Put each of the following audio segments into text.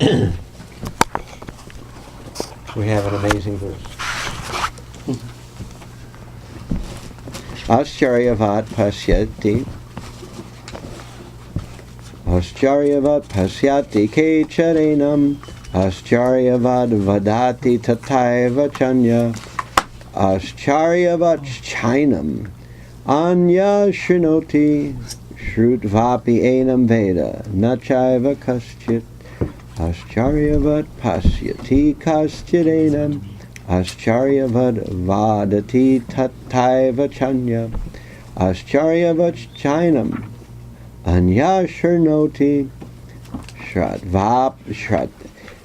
We have an amazing verse. Ascharyavat pasyati kecharenam ascharyavat vadati tataiva chanya ascharyavat chainam anya shrinoti shrutvapi enam veda nachaiva kaschit ascharyavat pasyati kaschidenam ascharyavat vadati tataiva chanya ascharyavat chainam anya shrinoti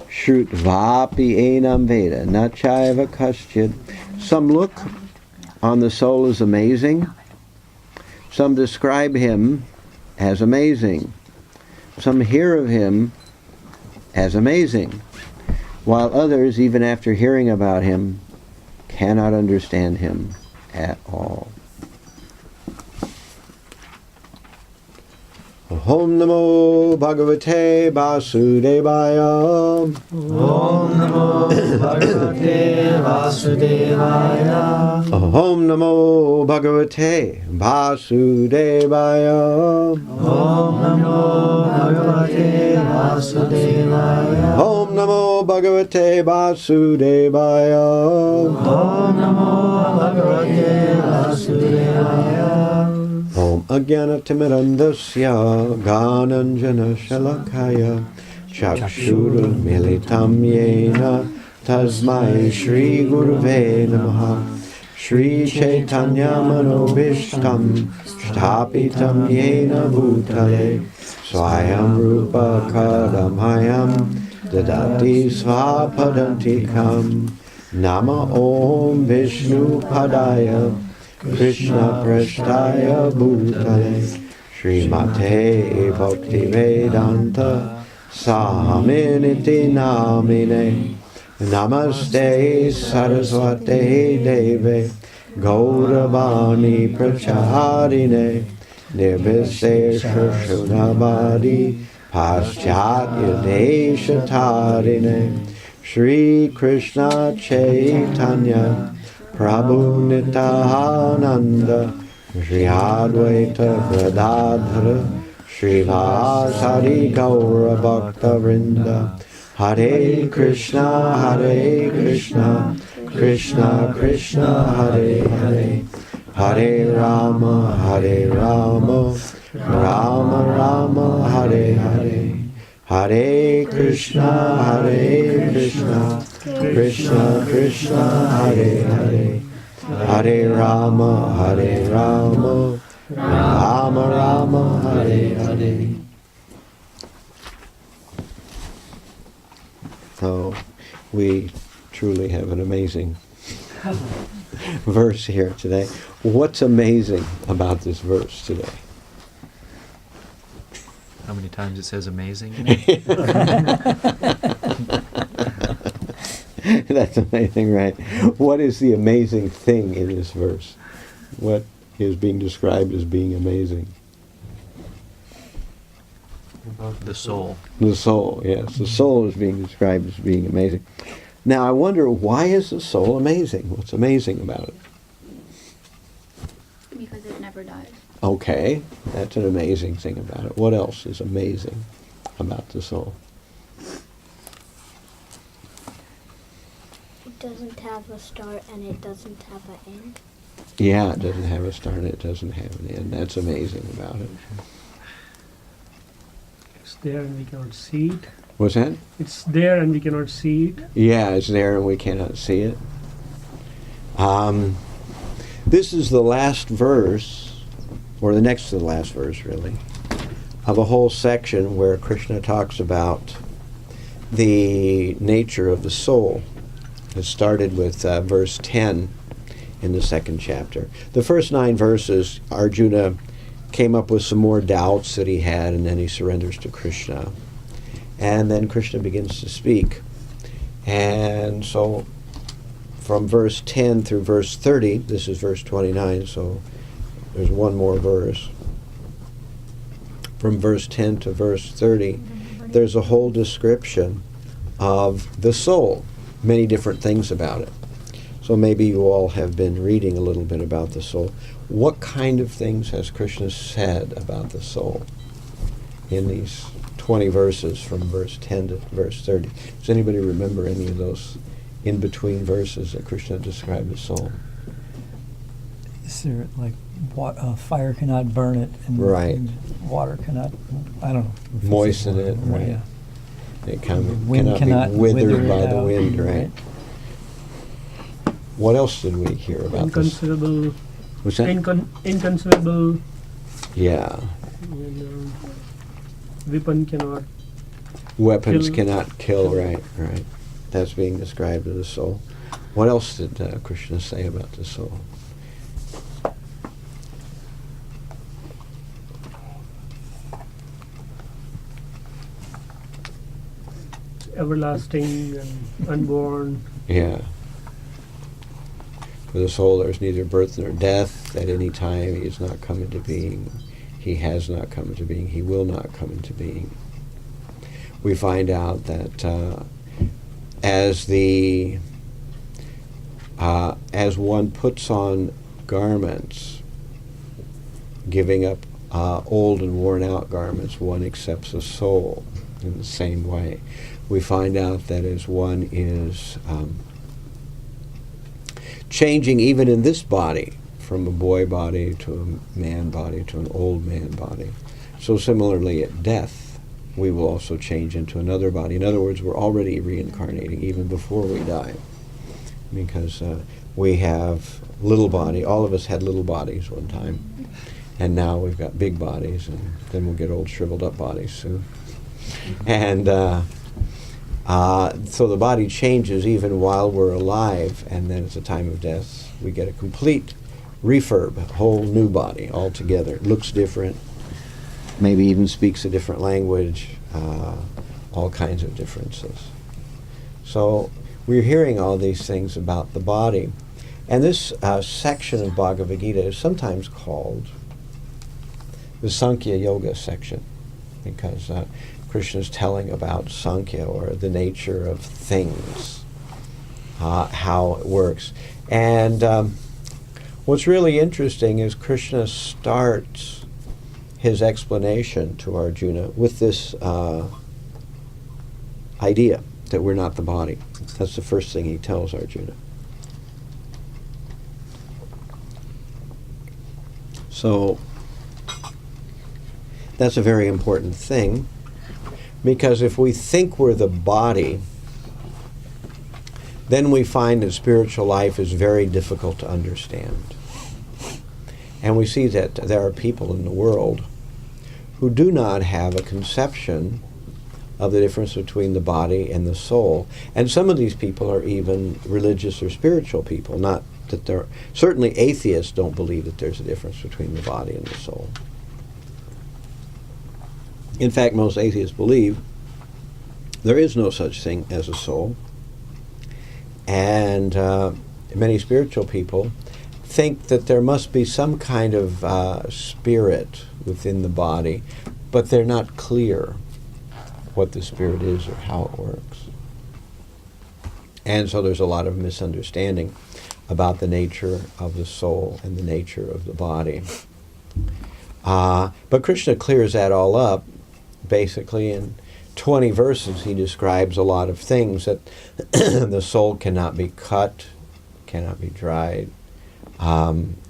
shrutvapi enam veda nachaiva kaschit. Some look on the soul as amazing. Some describe him as amazing. Some hear of him as amazing, while others, even after hearing about him, cannot understand him at all. Om Namo Bhagavate Vasudevaya. Om Namo Bhagavate Vasudevaya. Om Namo Bhagavate Vasudevaya. Om Namo Bhagavate Vasudevaya. Om Namo Bhagavate Vasudevaya. Om Namo Bhagavate Vasudevaya. Om Ajnanatimirandasya Gananjana Shalakaya Chakshurumilitam Yena Tasmai Shri Gurave Namaha Shri Chaitanya Manobishtam Shtapitam Yena Bhutale Swayam Rupa Kadamhayam Dadati Svapadantikam Nama Om Vishnu Padaya Krishna Prasthaya Bhutale Srimate Bhakti Vedanta Sahaminiti Namine Namaste Saraswate Deve Gauravani Pracharine Nirvisesha Shunabadi Paschatya Deshatarine Shri Krishna Chaitanya Prabhu Nityananda Shri Advaita Gadadhara Shri Vasari Gaura Bhakta Vrinda Hare Krishna Krishna Krishna Hare Hare Hare Rama Rama Rama Hare Hare Hare Krishna Krishna Krishna Hare Hare Hare Rama Rama Rama Hare Hare. So we truly have an amazing verse here today. What's amazing about this verse today? How many times it says amazing? That's amazing, right? What is the amazing thing in this verse? What is being described as being amazing? The soul. The soul, yes. The soul is being described as being amazing. Now I wonder, why is the soul amazing? What's amazing about it? Because it never dies. Okay, that's an amazing thing about it. What else is amazing about the soul? It doesn't have a start and it doesn't have an end. Yeah, it doesn't have a start and it doesn't have an end. That's amazing about it. It's there and we cannot see it. What's that? It's there and we cannot see it. Yeah, it's there and we cannot see it. This is the last verse, or the next to the last verse really, of a whole section where Krishna talks about the nature of the soul. It started with verse 10 in the second chapter. The first 9 verses, Arjuna came up with some more doubts that he had, and then he surrenders to Krishna. And then Krishna begins to speak. And so from verse 10 through verse 30, this is verse 29, so there's one more verse. From verse 10 to verse 30, there's a whole description of the soul, many different things about it. So maybe you all have been reading a little bit about the soul. What kind of things has Krishna said about the soul in these 20 verses from verse 10 to verse 30? Does anybody remember any of those in-between verses that Krishna described the soul? Is there like fire cannot burn it, and, Right. and water cannot, I don't know. if it's Moisten water, it, right. Yeah. It The wind cannot be withered wither it by the out, wind, right? What else did we hear about this? Inconceivable. What's that? Inconceivable. Yeah. And, weapon cannot. Weapons Kill. cannot kill, right. That's being described as the soul. What else did Krishna say about the soul? Everlasting and unborn. Yeah. For the soul there is neither birth nor death. At any time he is not come into being. He has not come into being. He will not come into being. We find out that as one puts on garments, giving up old and worn out garments, one accepts a soul in the same way. We find out that as one is changing even in this body, from a boy body to a man body to an old man body, so similarly at death we will also change into another body. In other words, we're already reincarnating even before we die, because we have little body. All of us had little bodies one time, and now we've got big bodies, and then we'll get old shriveled up bodies soon. And so the body changes even while we're alive, and then at the time of death we get a complete refurb, a whole new body altogether. It looks different, maybe even speaks a different language, all kinds of differences. So we're hearing all these things about the body. And this section of Bhagavad Gita is sometimes called the Sankhya Yoga section, because Krishna is telling about Sankhya, or the nature of things, how it works. And what's really interesting is Krishna starts his explanation to Arjuna with this idea that we're not the body. That's the first thing he tells Arjuna. So that's a very important thing, because if we think we're the body, then we find that spiritual life is very difficult to understand. And we see that there are people in the world who do not have a conception of the difference between the body and the soul. And some of these people are even religious or spiritual people. Not that they're, certainly atheists don't believe that there's a difference between the body and the soul. In fact, most atheists believe there is no such thing as a soul. And many spiritual people think that there must be some kind of spirit within the body, but they're not clear what the spirit is or how it works. And so there's a lot of misunderstanding about the nature of the soul and the nature of the body. But Krishna clears that all up. Basically, in 20 verses, he describes a lot of things, that the soul cannot be cut, cannot be dried,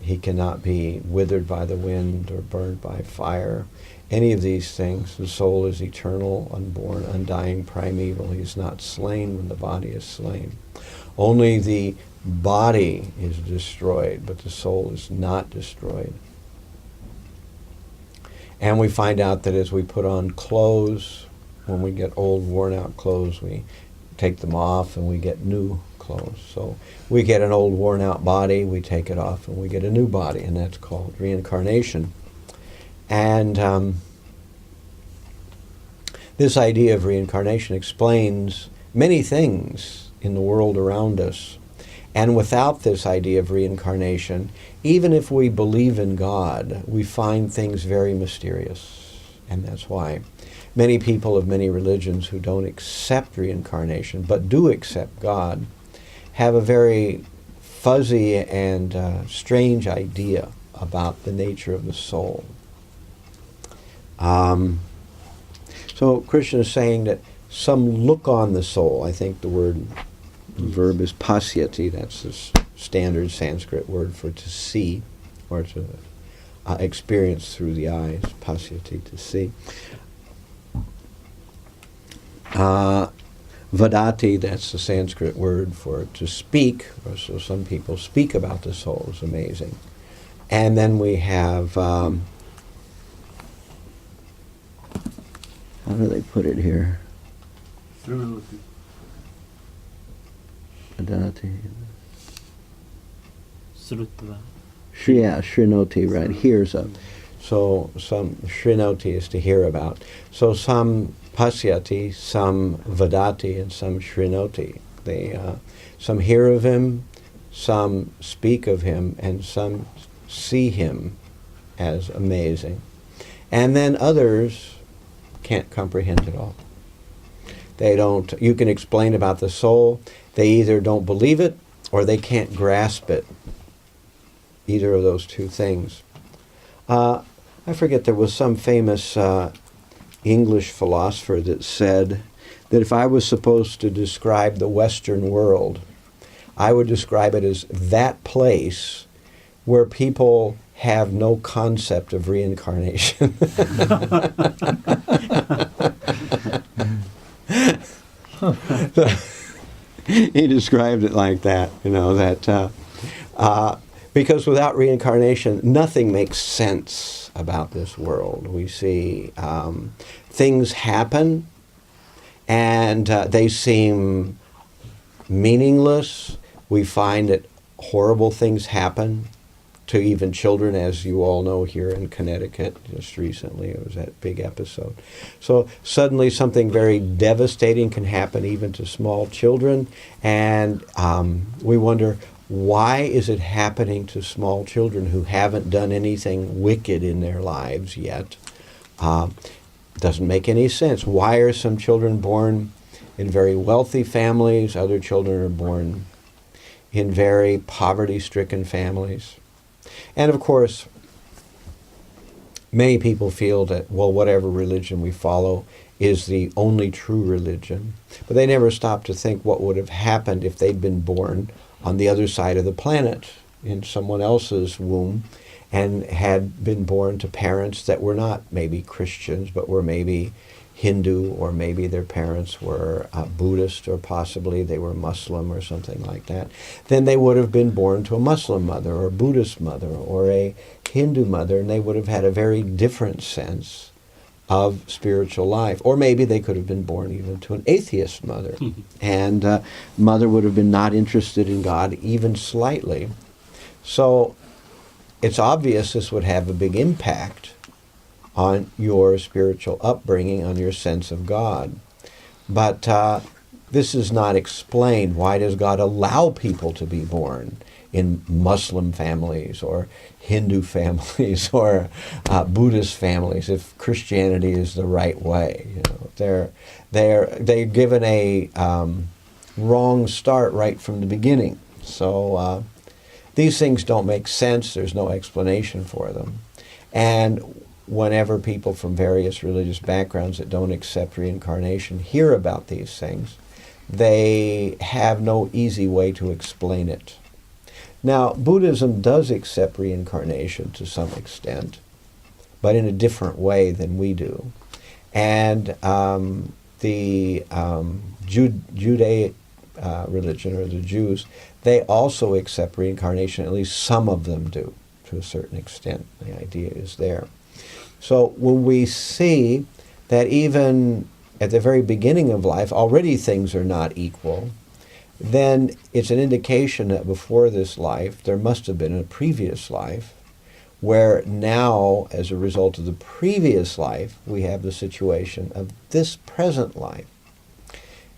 he cannot be withered by the wind or burned by fire. Any of these things. The soul is eternal, unborn, undying, primeval. He is not slain when the body is slain. Only the body is destroyed, but the soul is not destroyed. And we find out that as we put on clothes, when we get old, worn-out clothes, we take them off and we get new clothes. So we get an old, worn-out body, we take it off, and we get a new body, and that's called reincarnation. And this idea of reincarnation explains many things in the world around us. And without this idea of reincarnation, even if we believe in God, we find things very mysterious. And that's why many people of many religions who don't accept reincarnation but do accept God have a very fuzzy and strange idea about the nature of the soul. So Krishna is saying that some look on the soul. I think the verb is pasyati. That's the standard Sanskrit word for to see or to experience through the eyes. Pasyati, to see. Vadati, that's the Sanskrit word for to speak. So some people speak about the soul. It's amazing. And then we have, how do they put it here? Vadati. Srutva. Yeah, Shrinoti, right, hears of. So some Shrinoti is to hear about. So some Pasyati, some Vadati, and some Shrinoti. They, some hear of him, some speak of him, and some see him as amazing. And then others can't comprehend it all. They don't, you can explain about the soul, they either don't believe it or they can't grasp it. Either of those two things. I forget, there was some famous English philosopher that said that if I was supposed to describe the Western world, I would describe it as that place where people have no concept of reincarnation. He described it like that, that because without reincarnation, nothing makes sense about this world. We see things happen, and they seem meaningless. We find that horrible things happen to even children, as you all know here in Connecticut. Just recently, it was that big episode. So suddenly something very devastating can happen even to small children, and we wonder, why is it happening to small children who haven't done anything wicked in their lives yet? Doesn't make any sense. Why are some children born in very wealthy families? Other children are born in very poverty-stricken families. And of course, many people feel that, well, whatever religion we follow is the only true religion. But they never stop to think what would have happened if they'd been born on the other side of the planet in someone else's womb and had been born to parents that were not maybe Christians, but were maybe Hindu, or maybe their parents were Buddhist, or possibly they were Muslim or something like that. Then they would have been born to a Muslim mother or a Buddhist mother or a Hindu mother, and they would have had a very different sense of spiritual life. Or maybe they could have been born even to an atheist mother, and mother would have been not interested in God even slightly. So it's obvious this would have a big impact on your spiritual upbringing, on your sense of God. But this is not explained. Why does God allow people to be born in Muslim families or Hindu families or Buddhist families if Christianity is the right way? They're given a wrong start right from the beginning. So these things don't make sense. There's no explanation for them. And whenever people from various religious backgrounds that don't accept reincarnation hear about these things, they have no easy way to explain it. Now, Buddhism does accept reincarnation to some extent, but in a different way than we do. And the Judaic religion, or the Jews, they also accept reincarnation. At least some of them do, to a certain extent. The idea is there. So when we see that even at the very beginning of life, already things are not equal, then it's an indication that before this life, there must have been a previous life, where now, as a result of the previous life, we have the situation of this present life.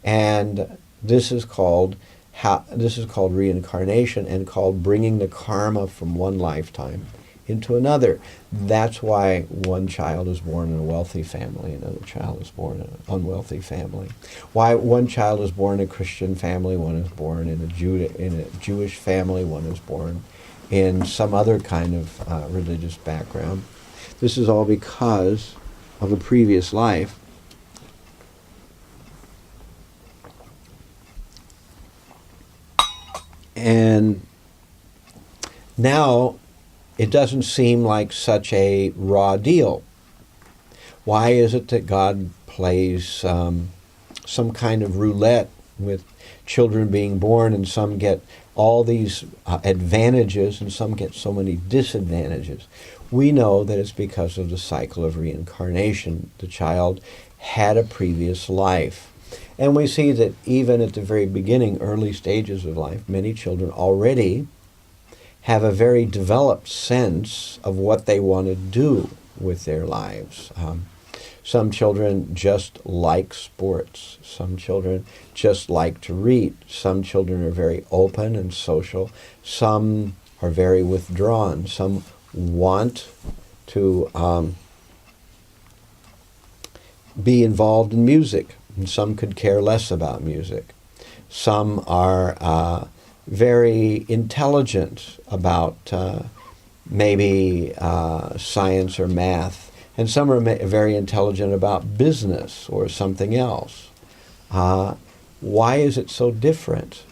And this is called reincarnation, and called bringing the karma from one lifetime into another. That's why one child is born in a wealthy family, another child is born in an unwealthy family. Why one child is born in a Christian family, one is born in a Jewish family, one is born in some other kind of religious background. This is all because of a previous life. And now it doesn't seem like such a raw deal. Why is it that God plays some kind of roulette with children being born, and some get all these advantages and some get so many disadvantages? We know that it's because of the cycle of reincarnation. The child had a previous life. And we see that even at the very beginning, early stages of life, many children already have a very developed sense of what they want to do with their lives. Some children just like sports. Some children just like to read. Some children are very open and social. Some are very withdrawn. Some want to be involved in music, and some could care less about music. Some are very intelligent about maybe science or math, and some are very intelligent about business or something else. Why is it so different?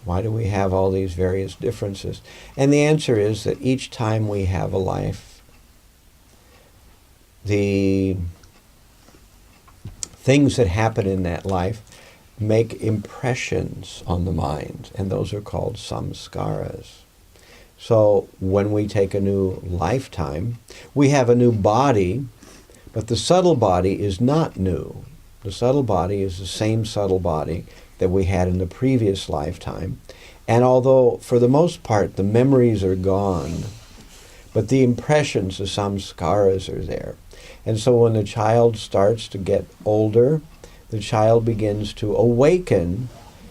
Why do we have all these various differences? And the answer is that each time we have a life, the things that happen in that life make impressions on the mind, and those are called samskaras. So when we take a new lifetime, we have a new body, but the subtle body is not new. The subtle body is the same subtle body that we had in the previous lifetime. And although for the most part the memories are gone, but the impressions, the samskaras, are there. And so when the child starts to get older, the child begins to awaken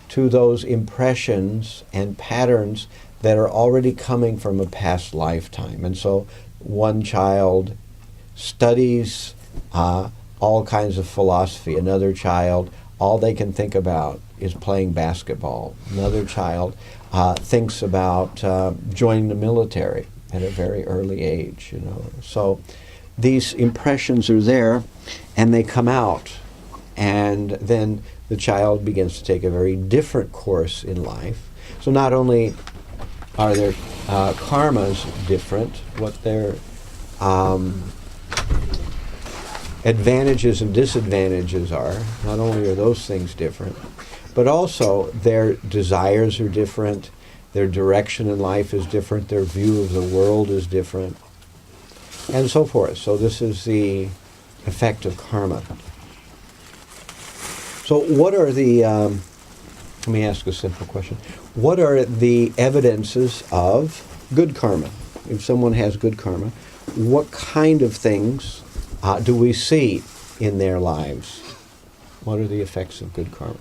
to those impressions and patterns that are already coming from a past lifetime. And so one child studies all kinds of philosophy. Another child, all they can think about is playing basketball. Another child thinks about joining the military at a very early age, you know. So these impressions are there, and they come out, and then the child begins to take a very different course in life. So not only are their karmas different, what their advantages and disadvantages are, not only are those things different, but also their desires are different, their direction in life is different, their view of the world is different, and so forth. So this is the effect of karma. So what are the, let me ask a simple question. What are the evidences of good karma? If someone has good karma, what kind of things do we see in their lives? What are the effects of good karma?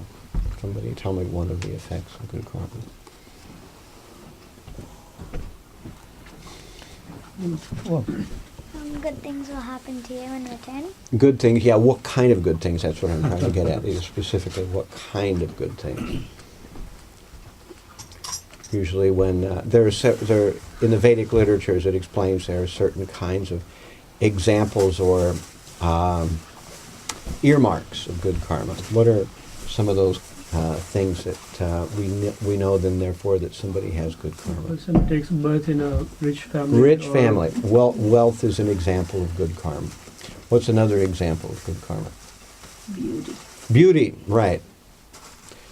Somebody tell me one of the effects of good karma. Well, Good things will happen to you in return. Good things, yeah. What kind of good things? That's what I'm trying to get at. Is specifically what kind of good things. Usually, when there in the Vedic literatures, it explains there are certain kinds of examples or earmarks of good karma. What are some of those things that we know then, therefore, that somebody has good A karma? person takes birth in a rich family. Rich or family. Wealth is an example of good karma. What's another example of good karma? Beauty. Beauty, right.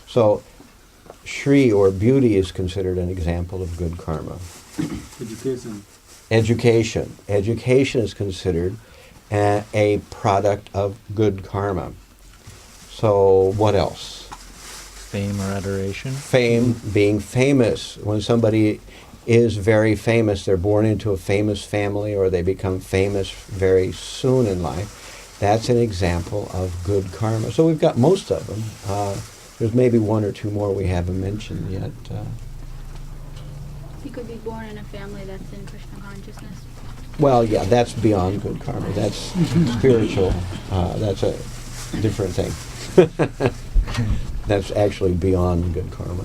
So, Shri, or beauty, is considered an example of good karma. Education. Education. Education is considered a product of good karma. So, what else? Fame or adoration? Fame, being famous. When somebody is very famous, they're born into a famous family, or they become famous very soon in life, that's an example of good karma. So we've got most of them. There's maybe one or two more we haven't mentioned yet. You could be born in a family that's in Krishna consciousness. Well, yeah, that's beyond good karma. That's spiritual. That's a different thing. That's actually beyond good karma.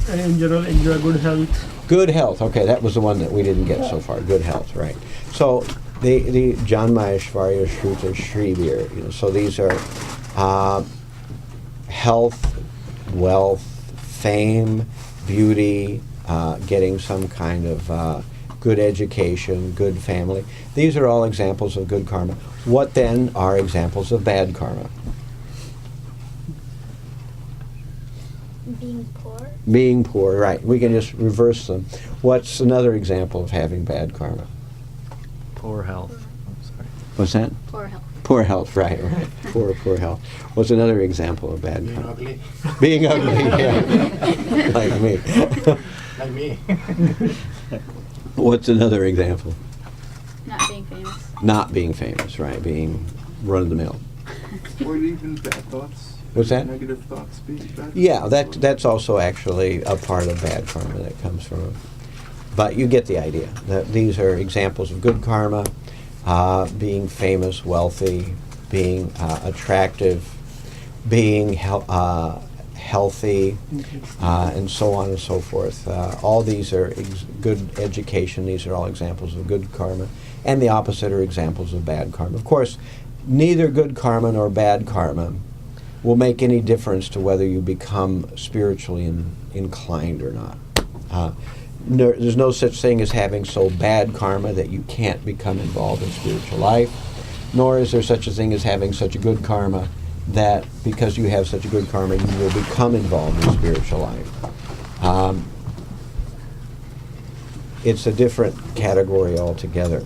And in general, enjoy good health. Good health. Okay, that was the one that we didn't get so far. Good health, right? So the Janmaya Shvarya Shruta Shrivir. So these are health, wealth, fame, beauty, getting some kind of good education, good family. These are all examples of good karma. What then are examples of bad karma? Being poor. Being poor, right. We can just reverse them. What's another example of having bad karma? Poor health. Oh, sorry. What's that? Poor health. Poor health, right. Poor health. What's another example of bad karma? Ugly. Being ugly, yeah. Like me. Like me. What's another example? Not being famous. Not being famous, right. Being run-of-the-mill. Or even bad thoughts. What's that? Negative thoughts being bad. Yeah, thoughts. that's also actually a part of bad karma that comes from it. But you get the idea. That these are examples of good karma, being famous, wealthy, being attractive, being healthy, and so on and so forth. All these are good education. These are all examples of good karma. And the opposite are examples of bad karma. Of course, neither good karma nor bad karma will make any difference to whether you become spiritually inclined or not. There's no such thing as having so bad karma that you can't become involved in spiritual life, nor is there such a thing as having such a good karma that because you have such a good karma you will become involved in spiritual life. It's a different category altogether.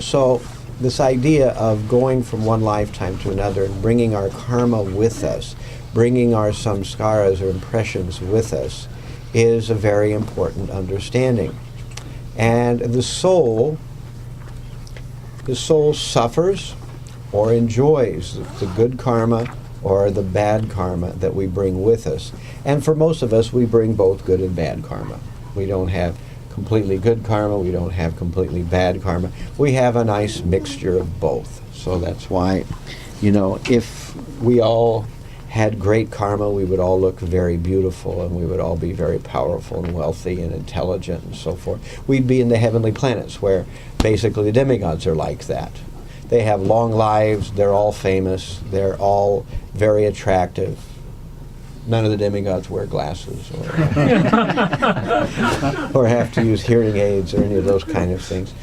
So this idea of going from one lifetime to another and bringing our karma with us, bringing our samskaras or impressions with us, is a very important understanding. And the soul suffers or enjoys the good karma or the bad karma that we bring with us. And for most of us, we bring both good and bad karma. We don't have completely good karma, we don't have completely bad karma. We have a nice mixture of both. So that's why, if we all had great karma, we would all look very beautiful and we would all be very powerful and wealthy and intelligent and so forth. We'd be in the heavenly planets where basically the demigods are like that. They have long lives, they're all famous, they're all very attractive. None of the demigods wear glasses or have to use hearing aids or any of those kind of things.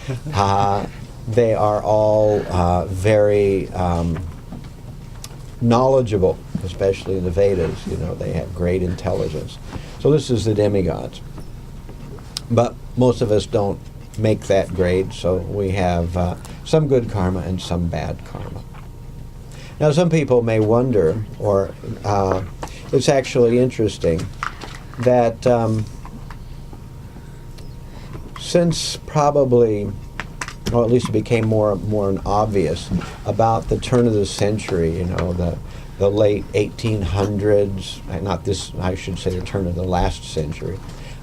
They are all very knowledgeable, especially in the Vedas. They have great intelligence. So this is the demigods. But most of us don't make that grade, so we have some good karma and some bad karma. Now some people may wonder, or it's actually interesting, that since probably, or at least it became more obvious about the turn of the century, the late 1800s, not this, I should say the turn of the last century,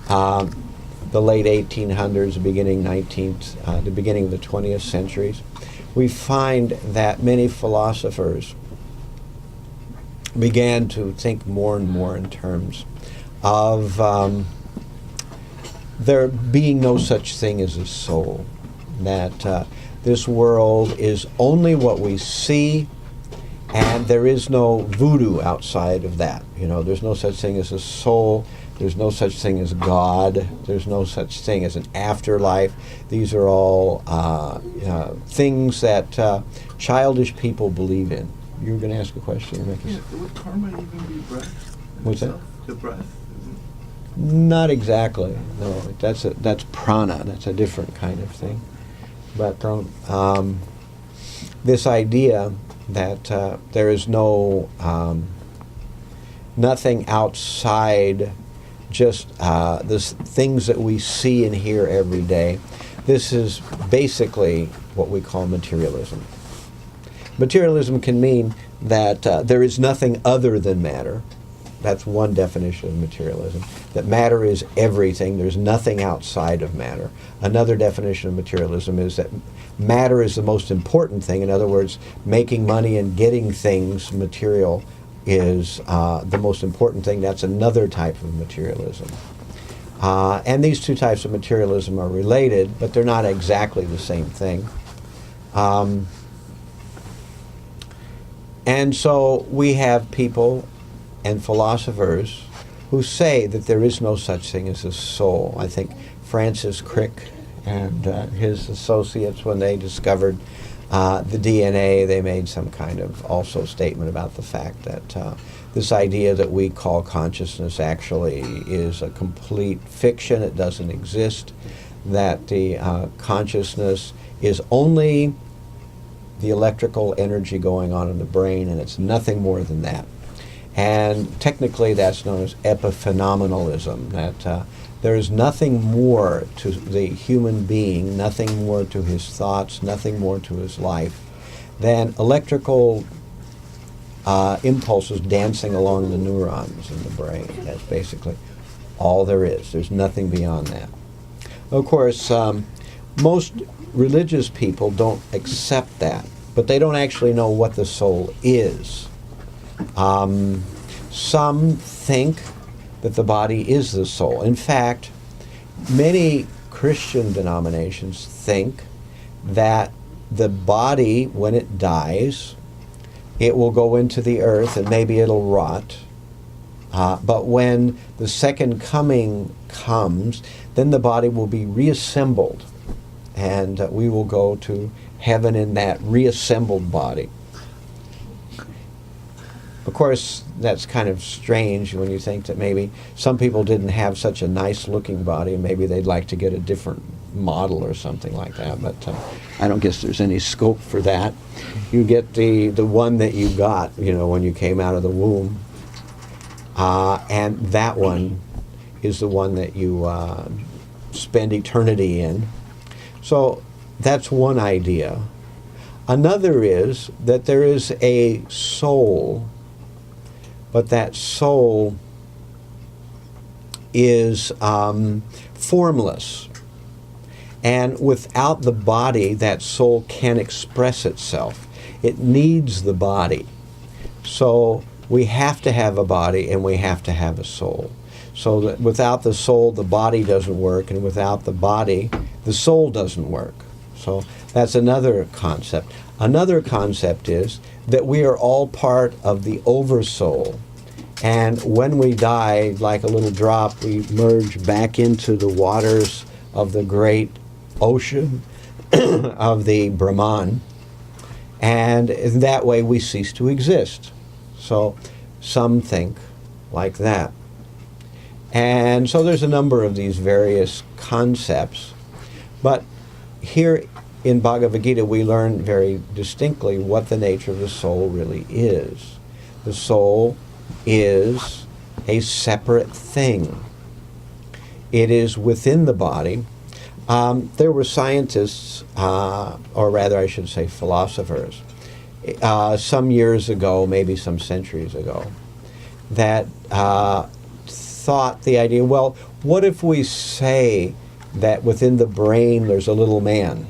the late 1800s, the beginning of the 20th centuries, we find that many philosophers began to think more and more in terms of there being no such thing as a soul, that this world is only what we see, and there is no voodoo outside of that. There's no such thing as a soul. There's no such thing as God. There's no such thing as an afterlife. These are all things that childish people believe in. You were going to ask a question, Ricky? Yeah, would karma even be breath? What's that? The breath. Not exactly. No, that's prana. That's a different kind of thing. But this idea that there is no nothing outside, just the things that we see and hear every day. This is basically what we call materialism. Materialism can mean that there is nothing other than matter, That's one definition of materialism, that matter is everything. There's nothing outside of matter. Another definition of materialism is that matter is the most important thing. In other words, making money and getting things material is the most important thing. That's another type of materialism. And these two types of materialism are related, but they're not exactly the same thing. And so we have people and philosophers who say that there is no such thing as a soul. I think Francis Crick and his associates, when they discovered the DNA, they made some kind of also statement about the fact that this idea that we call consciousness actually is a complete fiction. It doesn't exist. That the consciousness is only the electrical energy going on in the brain, and it's nothing more than that. And technically that's known as epiphenomenalism, that there is nothing more to the human being, nothing more to his thoughts, nothing more to his life than electrical impulses dancing along the neurons in the brain. That's basically all there is. There's nothing beyond that. Of course, most religious people don't accept that, but they don't actually know what the soul is. Some think that the body is the soul. In fact, many Christian denominations think that the body, when it dies, it will go into the earth and maybe it'll rot. But when the second coming comes, then the body will be reassembled, and we will go to heaven in that reassembled body. Of course, that's kind of strange when you think that maybe some people didn't have such a nice looking body, and maybe they'd like to get a different model or something like that, but I don't guess there's any scope for that. You get the one that you got, when you came out of the womb, and that one is the one that you spend eternity in. So that's one idea. Another is that there is a soul, but that soul is formless. And without the body, that soul can't express itself. It needs the body. So we have to have a body and we have to have a soul. So that without the soul, the body doesn't work, and without the body, the soul doesn't work. So that's another concept. Another concept is that we are all part of the oversoul. And when we die, like a little drop, we merge back into the waters of the great ocean of the Brahman. And in that way we cease to exist. So some think like that. And so there's a number of these various concepts. But here in Bhagavad Gita we learn very distinctly what the nature of the soul really is. The soul is a separate thing. It is within the body. There were scientists, or rather I should say philosophers, some years ago, maybe some centuries ago, that thought the idea, well, what if we say that within the brain there's a little man?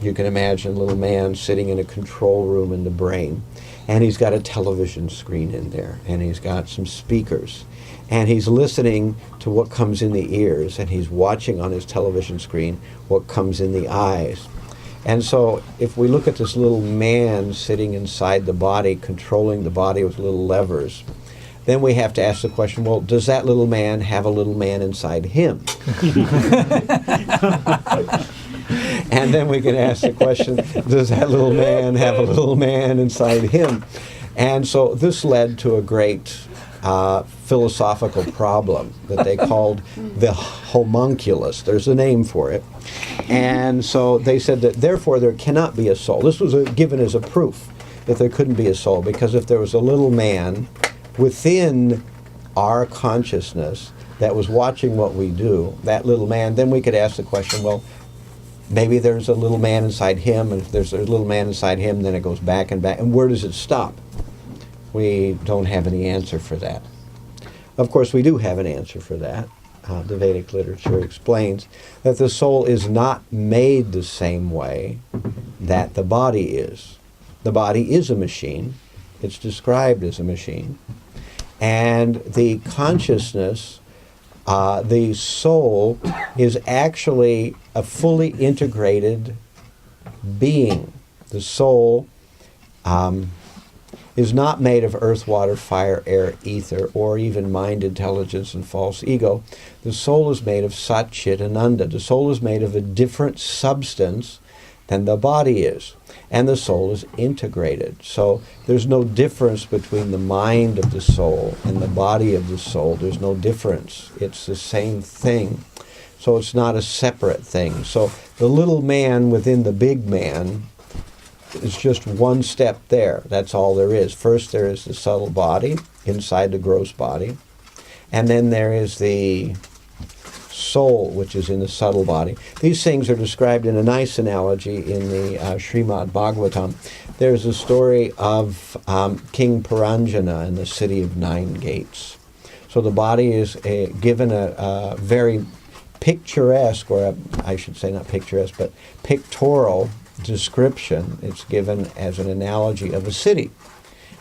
You can imagine a little man sitting in a control room in the brain, and he's got a television screen in there, and he's got some speakers, and he's listening to what comes in the ears, and he's watching on his television screen what comes in the eyes. And so if we look at this little man sitting inside the body, controlling the body with little levers, then we have to ask the question, well, does that little man have a little man inside him? And then we can ask the question, does that little man have a little man inside him? And so this led to a great philosophical problem that they called the homunculus. There's a name for it. And so they said that therefore there cannot be a soul. This was given as a proof that there couldn't be a soul, because if there was a little man within our consciousness that was watching what we do, that little man, then we could ask the question, well, maybe there's a little man inside him, and if there's a little man inside him, then it goes back and back. And where does it stop? We don't have any answer for that. Of course, we do have an answer for that. The Vedic literature explains that the soul is not made the same way that the body is. The body is a machine. It's described as a machine. And the consciousness, the soul, is actually a fully integrated being. The soul is not made of earth, water, fire, air, ether, or even mind, intelligence, and false ego. The soul is made of Sat, Chit, Ananda. The soul is made of a different substance than the body is. And the soul is integrated. So there's no difference between the mind of the soul and the body of the soul. There's no difference. It's the same thing. So it's not a separate thing. So the little man within the big man is just one step there. That's all there is. First there is the subtle body inside the gross body. And then there is the soul, which is in the subtle body. These things are described in a nice analogy in the Srimad Bhagavatam. There's a story of King Puranjana in the city of 9 gates. So the body is given a very picturesque, or I should say not picturesque, but pictorial description. It's given as an analogy of a city.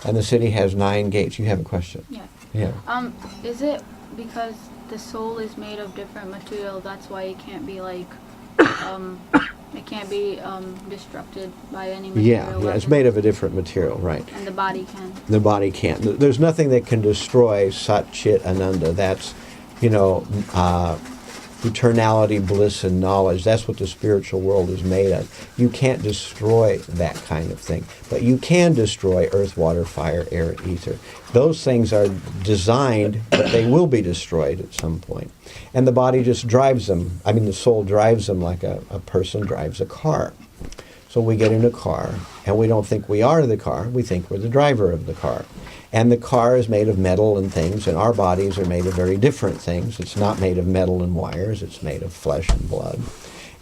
And the city has 9 gates. You have a question? Yeah. Yeah. Is it because the soul is made of different material, that's why it can't be like, it can't be destructed by any material? Yeah, it's made of a different material, right. And the body can. The body can't. There's nothing that can destroy Sat, Chit, Ananda. That's, eternality, bliss, and knowledge. That's what the spiritual world is made of. You can't destroy that kind of thing. But you can destroy earth, water, fire, air, ether. Those things are designed, but they will be destroyed at some point. And the body just drives them. I mean, the soul drives them like a person drives a car. So we get in a car, and we don't think we are the car. We think we're the driver of the car. And the car is made of metal and things, and our bodies are made of very different things. It's not made of metal and wires. It's made of flesh and blood.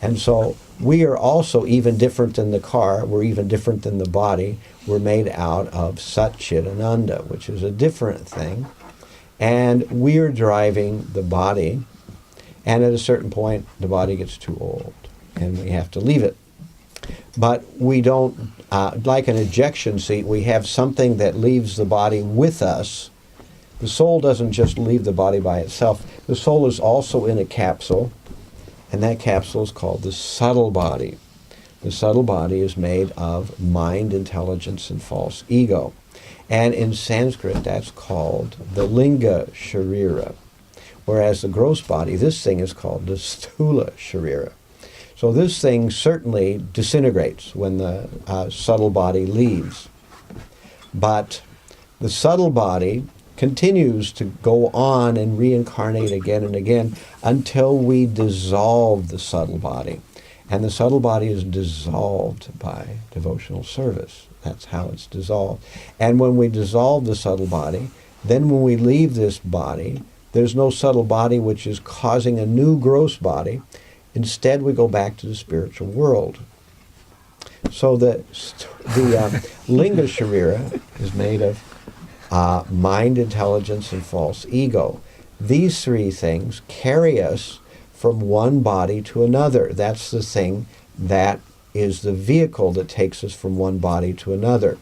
And so we are also even different than the car. We're even different than the body. We're made out of Sat, Chit, Ananda, which is a different thing. And we're driving the body. And at a certain point, the body gets too old, and we have to leave it. But we don't, like an ejection seat, we have something that leaves the body with us. The soul doesn't just leave the body by itself. The soul is also in a capsule, and that capsule is called the subtle body. The subtle body is made of mind, intelligence, and false ego. And in Sanskrit, that's called the linga sharira. Whereas the gross body, this thing is called the sthula sharira. So this thing certainly disintegrates when the subtle body leaves. But the subtle body continues to go on and reincarnate again and again until we dissolve the subtle body. And the subtle body is dissolved by devotional service. That's how it's dissolved. And when we dissolve the subtle body, then when we leave this body, there's no subtle body which is causing a new gross body. Instead, we go back to the spiritual world. So the linga sharira is made of mind, intelligence, and false ego. These 3 things carry us from one body to another. That's the thing that is the vehicle that takes us from one body to another.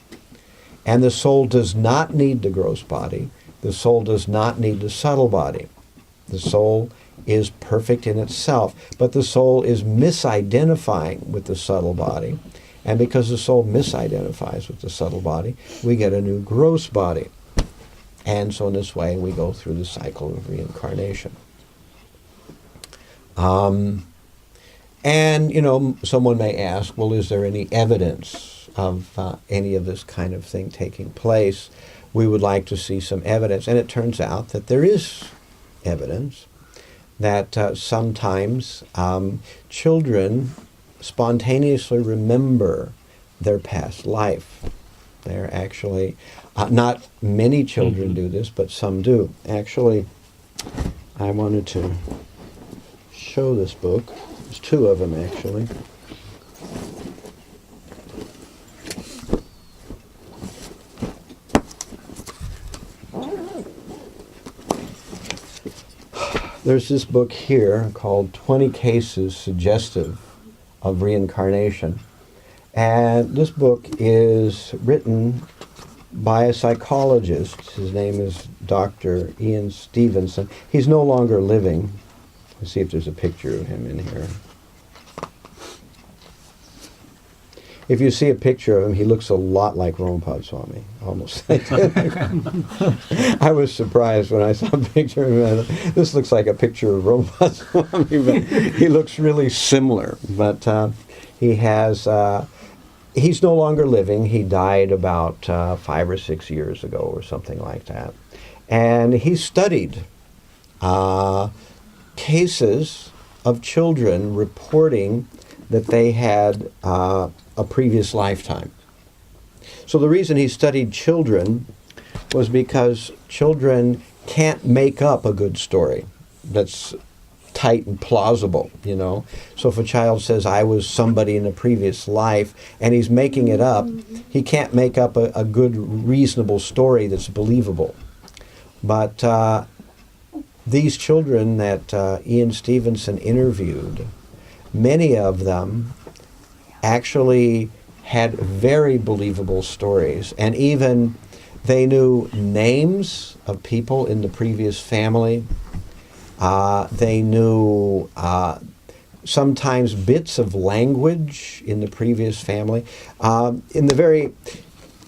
And the soul does not need the gross body. The soul does not need the subtle body. The soul is perfect in itself, but the soul is misidentifying with the subtle body, and because the soul misidentifies with the subtle body, we get a new gross body. And so in this way we go through the cycle of reincarnation. And someone may ask, well, is there any evidence of any of this kind of thing taking place? We would like to see some evidence, and it turns out that there is evidence that sometimes children spontaneously remember their past life. They're actually, not many children do this, but some do. Actually, I wanted to show this book. There's 2 of them, actually. there's this book here called 20 Cases Suggestive of Reincarnation. And this book is written by a psychologist. His name is Dr. Ian Stevenson. He's no longer living. Let's see if there's a picture of him in here. If you see a picture of him, he looks a lot like Ramapad Swami, almost. I was surprised when I saw a picture of him. This looks like a picture of Ramapad Swami, but he looks really similar. But he has, he's no longer living. He died about 5 or 6 years ago or something like that. And he studied cases of children reporting that they had a previous lifetime. So the reason he studied children was because children can't make up a good story that's tight and plausible, you know. So if a child says, I was somebody in a previous life, and he's making it up, he can't make up a good, reasonable story that's believable. But these children that Ian Stevenson interviewed, many of them actually had very believable stories, and even they knew names of people in the previous family. They knew sometimes bits of language in the previous family.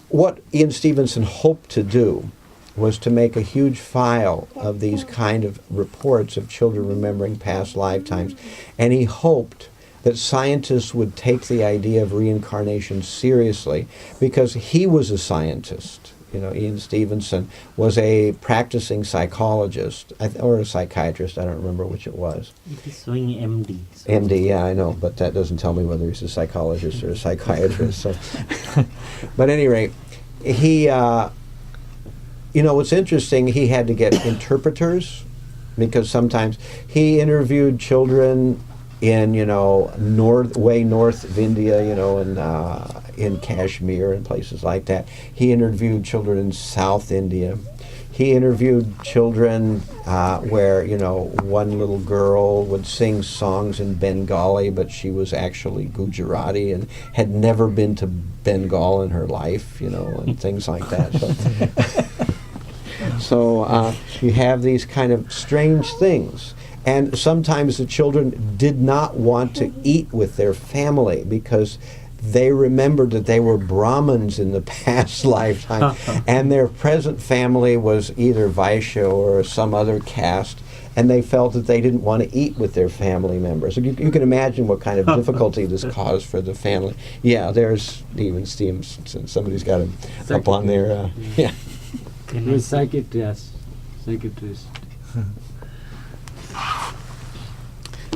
What Ian Stevenson hoped to do was to make a huge file of these kind of reports of children remembering past lifetimes, and he hoped that scientists would take the idea of reincarnation seriously, because he was a scientist. You know, Ian Stevenson was a practicing psychologist, or a psychiatrist, I don't remember which it was. It is showing MD. So MD, yeah, I know, but that doesn't tell me whether he's a psychologist or a psychiatrist. So. But at any rate, he, you know, what's interesting, he had to get interpreters, because sometimes he interviewed children in, you know, way north of India, you know, and in Kashmir and places like that. He interviewed children in South India. He interviewed children where, you know, one little girl would sing songs in Bengali, but she was actually Gujarati and had never been to Bengal in her life, you know, and things like that. So you have these kind of strange things. And sometimes the children did not want to eat with their family because they remembered that they were Brahmins in the past lifetime, and their present family was either Vaishya or some other caste, and they felt that they didn't want to eat with their family members. So you can imagine what kind of difficulty this caused for the family. Yeah, there's even Stevenson. Somebody's got him up on there. Yeah. He was psychiatrist.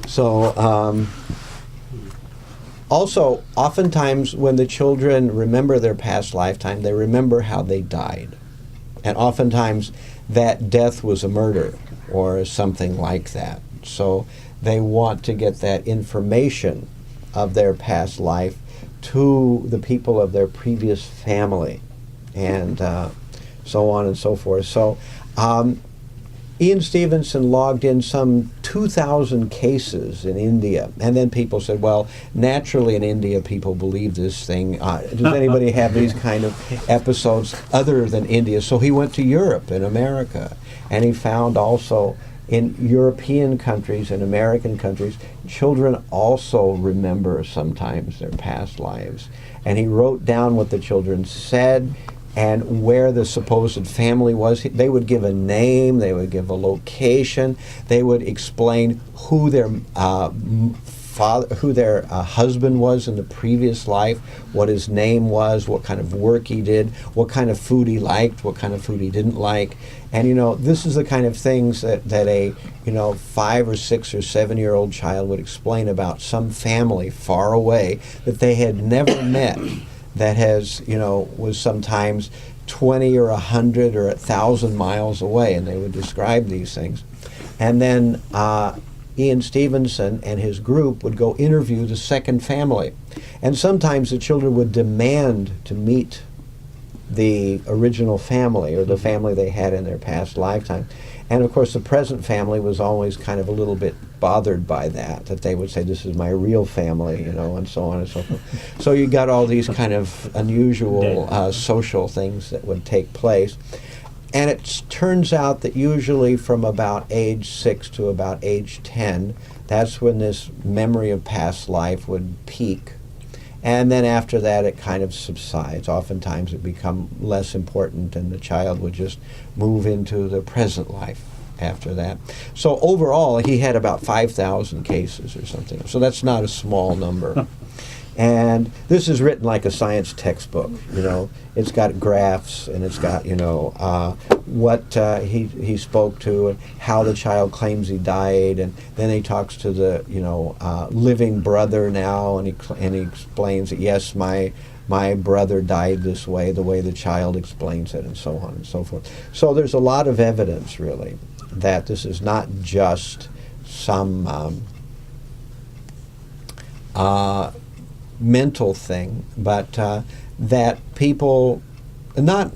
So, also, oftentimes when the children remember their past lifetime, they remember how they died. And oftentimes that death was a murder or something like that. So they want to get that information of their past life to the people of their previous family, and so on and so forth. So Ian Stevenson logged in some 2,000 cases in India, and then people said, well, naturally in India people believe this thing. Does anybody have these kind of episodes other than India? So he went to Europe and America, and he found also in European countries and American countries, children also remember sometimes their past lives. And he wrote down what the children said and where the supposed family was. They would give a name, they would give a location, they would explain who their husband was in the previous life, what his name was, what kind of work he did, what kind of food he liked, what kind of food he didn't like. And you know, this is the kind of things that a 5 or 6 or 7-year-old child would explain about some family far away that they had never met, that has, was sometimes 20 or 100 or 1,000 miles away, and they would describe these things. And then Ian Stevenson and his group would go interview the second family. And sometimes the children would demand to meet the original family or the family they had in their past lifetime. And of course, the present family was always kind of a little bit bothered by that they would say, this is my real family, and so on and so forth. So you got all these kind of unusual social things that would take place. And it turns out that usually from about age 6 to about age 10, that's when this memory of past life would peak. And then after that, it kind of subsides. Oftentimes it becomes less important, and the child would just move into the present life after that. So overall, he had about 5,000 cases or something. So that's not a small number. And this is written like a science textbook, It's got graphs, and it's got, what he spoke to, and how the child claims he died, and then he talks to the, living brother now, and he explains that, yes, my brother died this way, the way the child explains it, and so on and so forth. So there's a lot of evidence, really, that this is not just some mental thing, but that people, not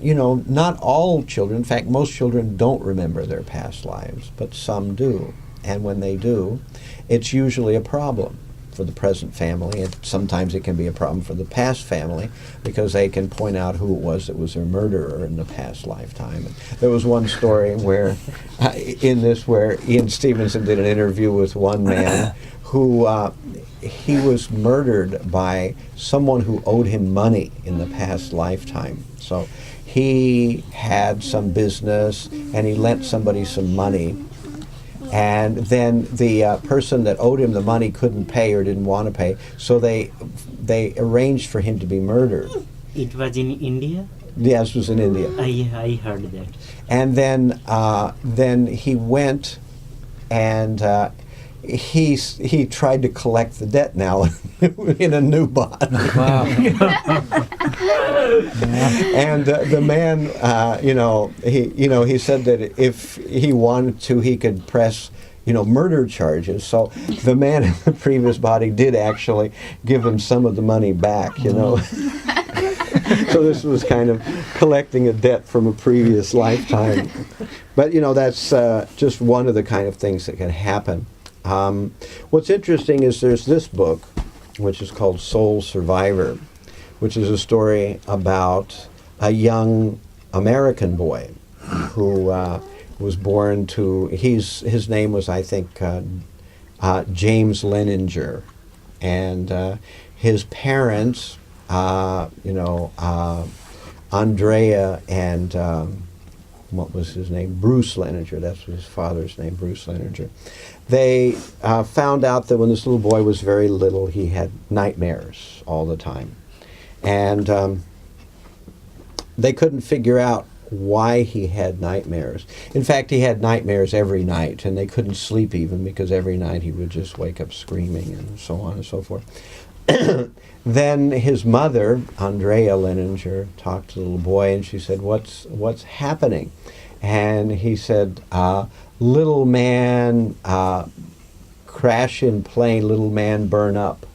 all children, in fact, most children don't remember their past lives, but some do. And when they do, it's usually a problem for the present family, and sometimes it can be a problem for the past family, because they can point out who it was that was their murderer in the past lifetime. And there was one story where, where Ian Stevenson did an interview with one man who he was murdered by someone who owed him money in the past lifetime. So he had some business and he lent somebody some money, and then the person that owed him the money couldn't pay or didn't want to pay, so they arranged for him to be murdered. It was in India? Yes, it was in India. I heard that. And then he went and he tried to collect the debt now in a new bond. Wow. And the man, he said that if he wanted to, he could press, murder charges. So the man in the previous body did actually give him some of the money back, So this was kind of collecting a debt from a previous lifetime. But, that's just one of the kind of things that can happen. What's interesting is there's this book, which is called Soul Survivor, which is a story about a young American boy who was born to, his name was, I think, James Leninger. And his parents, Andrea and, what was his name? Bruce Leninger. That's his father's name, Bruce Leninger. They found out that when this little boy was very little, he had nightmares all the time. And they couldn't figure out why he had nightmares. In fact, he had nightmares every night, and they couldn't sleep even, because every night he would just wake up screaming and so on and so forth. Then his mother, Andrea Leninger, talked to the little boy, and she said, what's happening? And he said, little man crash in plane, little man burn up.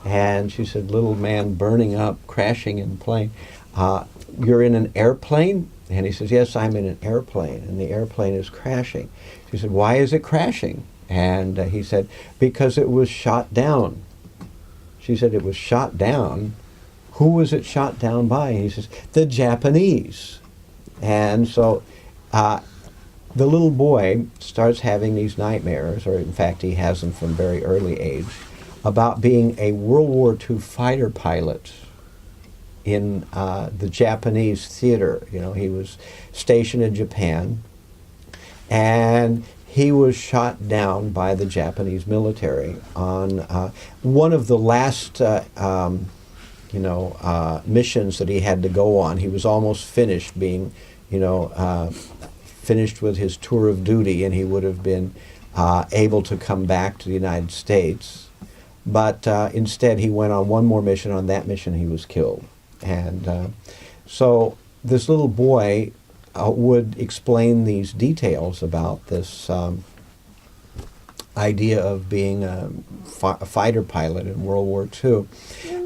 And she said, little man burning up, crashing in plane. You're in an airplane? And he says, yes, I'm in an airplane, and the airplane is crashing. She said, why is it crashing? And he said, because it was shot down. She said, it was shot down. Who was it shot down by? And he says, the Japanese. And so the little boy starts having these nightmares, or in fact he has them from very early age, about being a World War II fighter pilot in the Japanese theater. He was stationed in Japan, and he was shot down by the Japanese military on one of the last missions that he had to go on. He was almost finished being, finished with his tour of duty, and he would have been able to come back to the United States. But instead he went on one more mission. On that mission he was killed. And so this little boy would explain these details about this idea of being a fighter pilot in World War II.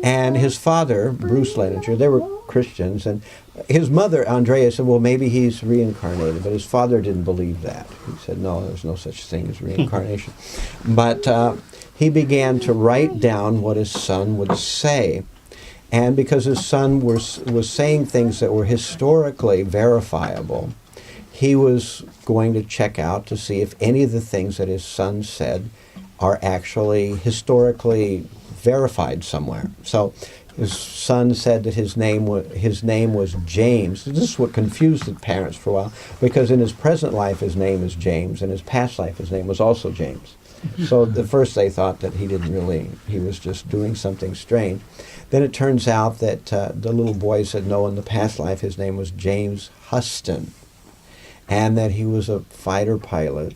And his father, Bruce Leninger, they were Christians, and his mother, Andrea, said, well, maybe he's reincarnated, but his father didn't believe that. He said, no, there's no such thing as reincarnation. But he began to write down what his son would say. And because his son was saying things that were historically verifiable, he was going to check out to see if any of the things that his son said are actually historically verified somewhere. So his son said that his name was James. This is what confused the parents for a while, because in his present life his name is James, and his past life his name was also James. So at first they thought that he was just doing something strange. Then it turns out that the little boy said no, in the past life his name was James Huston, and that he was a fighter pilot,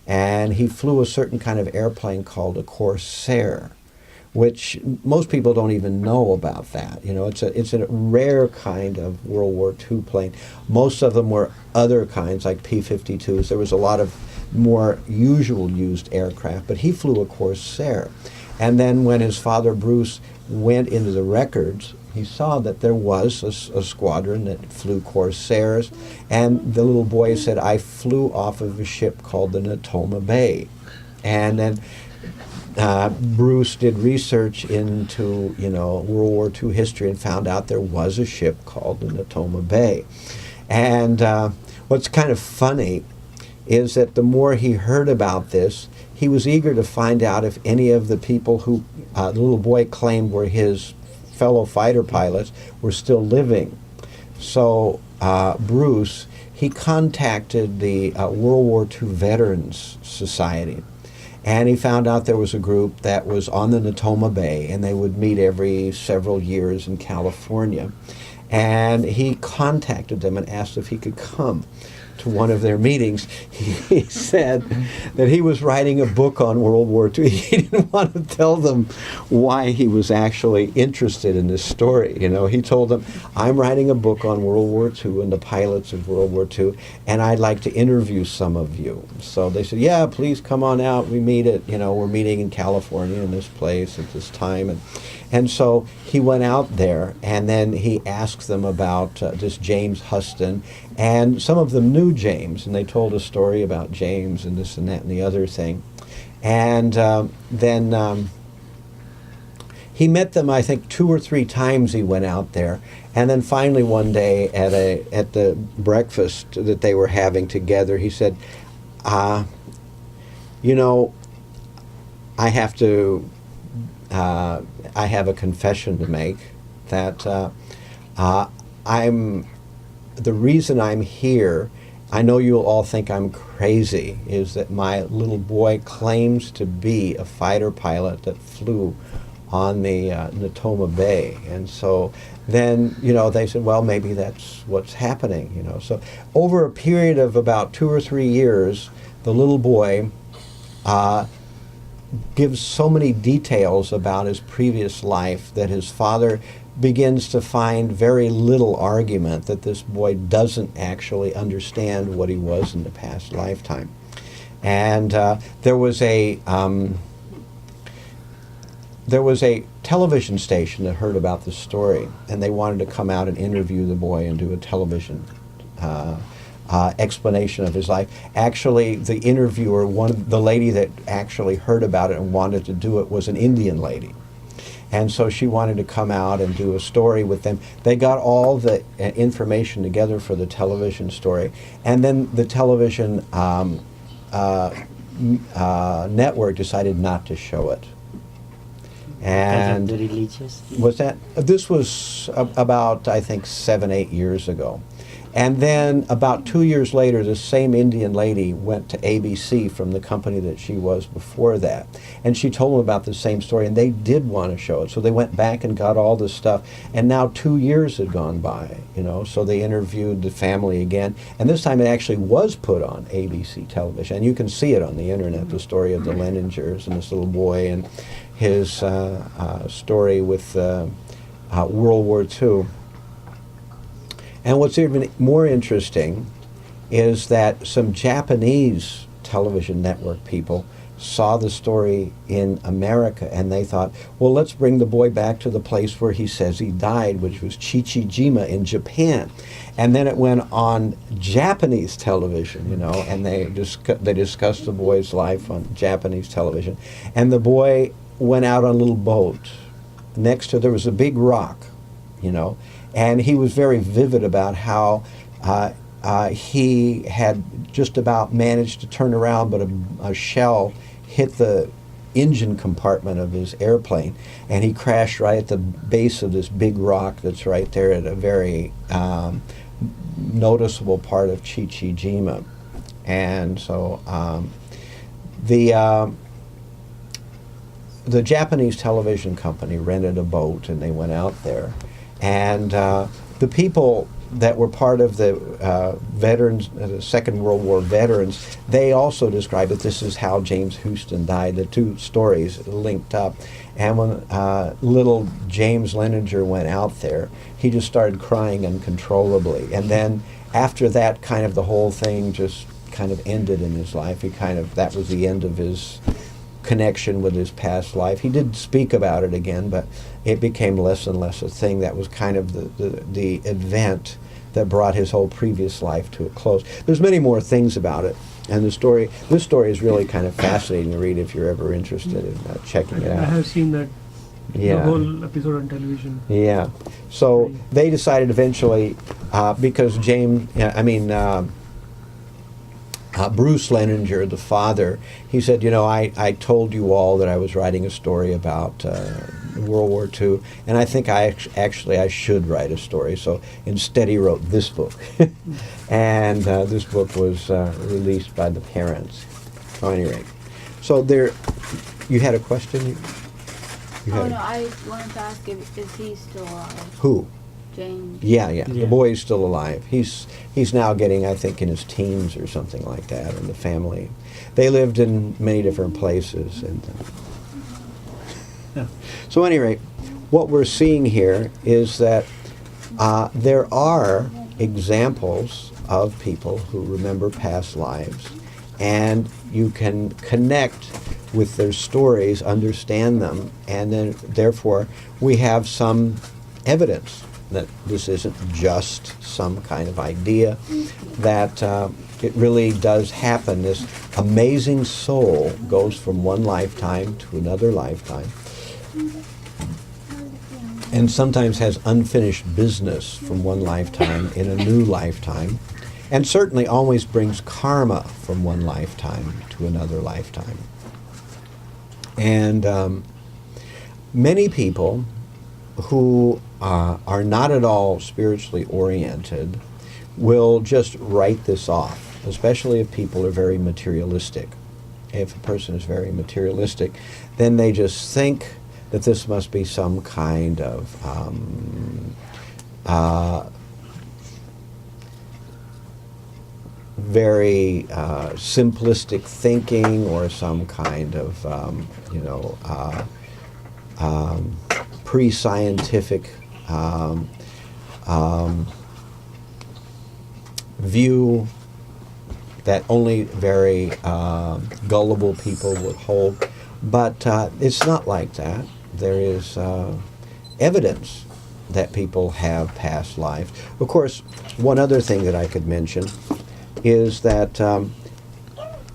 and he flew a certain kind of airplane called a Corsair, which most people don't even know about that. You know, it's a rare kind of World War II plane. Most of them were other kinds, like P-52s. There was a lot of more usual used aircraft, but he flew a Corsair. And then when his father, Bruce, went into the records, he saw that there was a squadron that flew Corsairs, and the little boy said, I flew off of a ship called the Natoma Bay. And then Bruce did research into, World War II history and found out there was a ship called the Natoma Bay. And what's kind of funny is that the more he heard about this, he was eager to find out if any of the people who the little boy claimed were his fellow fighter pilots were still living. So Bruce, he contacted the World War II Veterans Society, and he found out there was a group that was on the Natoma Bay, and they would meet every several years in California. And he contacted them and asked if he could come to one of their meetings. He said that he was writing a book on World War II. He didn't want to tell them why he was actually interested in this story. He told them, I'm writing a book on World War II and the pilots of World War II, and I'd like to interview some of you. So they said, yeah, please come on out. We meet we're meeting in California in this place at this time. And so he went out there, and then he asked them about this James Huston, and some of them knew James, and they told a story about James and this and that and the other thing. And then he met them, I think, 2 or 3 times he went out there. And then finally one day at the breakfast that they were having together, he said, I have a confession to make, that the reason I'm here, I know you'll all think I'm crazy, is that my little boy claims to be a fighter pilot that flew on the Natoma Bay. And so then, they said, well, maybe that's what's happening, So over a period of about 2 or 3 years, the little boy gives so many details about his previous life that his father begins to find very little argument that this boy doesn't actually understand what he was in the past lifetime. And there was a television station that heard about this story, and they wanted to come out and interview the boy and do a television explanation of his life. Actually, the interviewer, the lady that actually heard about it and wanted to do it, was an Indian lady. And so she wanted to come out and do a story with them. They got all the information together for the television story, and then the television network decided not to show it. And the religious? This was about, I think, 7-8 years ago. And then about 2 years later, the same Indian lady went to ABC from the company that she was before that. And she told them about the same story, and they did want to show it. So they went back and got all this stuff. And now 2 years had gone by, so they interviewed the family again. And this time it actually was put on ABC television. And you can see it on the internet, the story of the Leningers and this little boy and his story with World War II. And what's even more interesting is that some Japanese television network people saw the story in America, and they thought, well, let's bring the boy back to the place where he says he died, which was Chichijima in Japan. And then it went on Japanese television, you know, and they discussed the boy's life on Japanese television. And the boy went out on a little boat. Next to there was a big rock, you know, and he was very vivid about how he had just about managed to turn around, but a shell hit the engine compartment of his airplane, and he crashed right at the base of this big rock that's right there at a very noticeable part of Chichijima. And so the Japanese television company rented a boat, and they went out there, and the people that were part of the veterans, the Second World War veterans, they also described that this is how James Houston died. The two stories linked up. And when little James Leninger went out there, he just started crying uncontrollably. And then after that, kind of the whole thing just kind of ended in his life. That was the end of his connection with his past life. He did speak about it again, but it became less and less a thing. That was kind of the event that brought his whole previous life to a close. There's many more things about it, and this story is really kind of fascinating to read if you're ever interested in checking it I out. have seen that the whole episode on television. Yeah. So they decided eventually, because Bruce Leninger, the father, he said, you know, I told you all that I was writing a story about World War II, and I think I should write a story. So instead he wrote this book. And this book was released by the parents. So at any rate, so there, you had a question? I wanted to ask is he still alive? Who? James. Yeah. The boy is still alive. He's now getting, I think, in his teens or something like that. And the family, they lived in many different places. And so, at any rate, what we're seeing here is that there are examples of people who remember past lives, and you can connect with their stories, understand them, and then therefore we have some evidence that this isn't just some kind of idea, that it really does happen. This amazing soul goes from one lifetime to another lifetime, and sometimes has unfinished business from one lifetime in a new lifetime, and certainly always brings karma from one lifetime to another lifetime. And many people who are not at all spiritually oriented will just write this off, especially if people are very materialistic. If a person is very materialistic, then they just think that this must be some kind of very simplistic thinking, or some kind of pre-scientific view that only very gullible people would hold. But it's not like that. There is evidence that people have past lives. Of course, one other thing that I could mention is that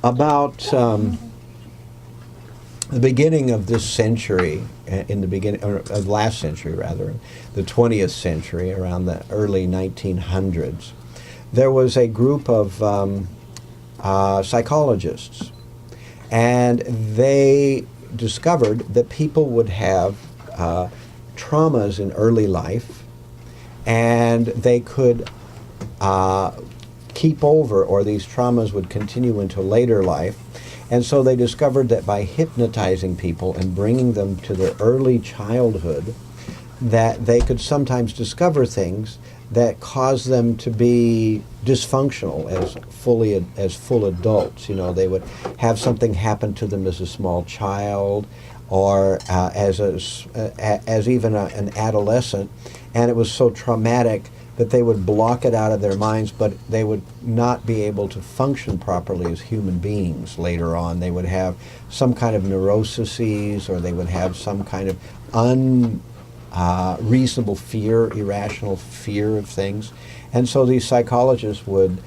about the beginning of this century, of last century rather, the 20th century, around the early 1900s, there was a group of psychologists, and they discovered that people would have traumas in early life, and they could keep over, or these traumas would continue into later life. And so they discovered that by hypnotizing people and bringing them to their early childhood, that they could sometimes discover things that caused them to be dysfunctional as full adults. You know, they would have something happen to them as a small child, or as even an adolescent, and it was so traumatic that they would block it out of their minds, but they would not be able to function properly as human beings later on. They would have some kind of neuroses, or they would have some kind of unreasonable fear, irrational fear of things. And so these psychologists would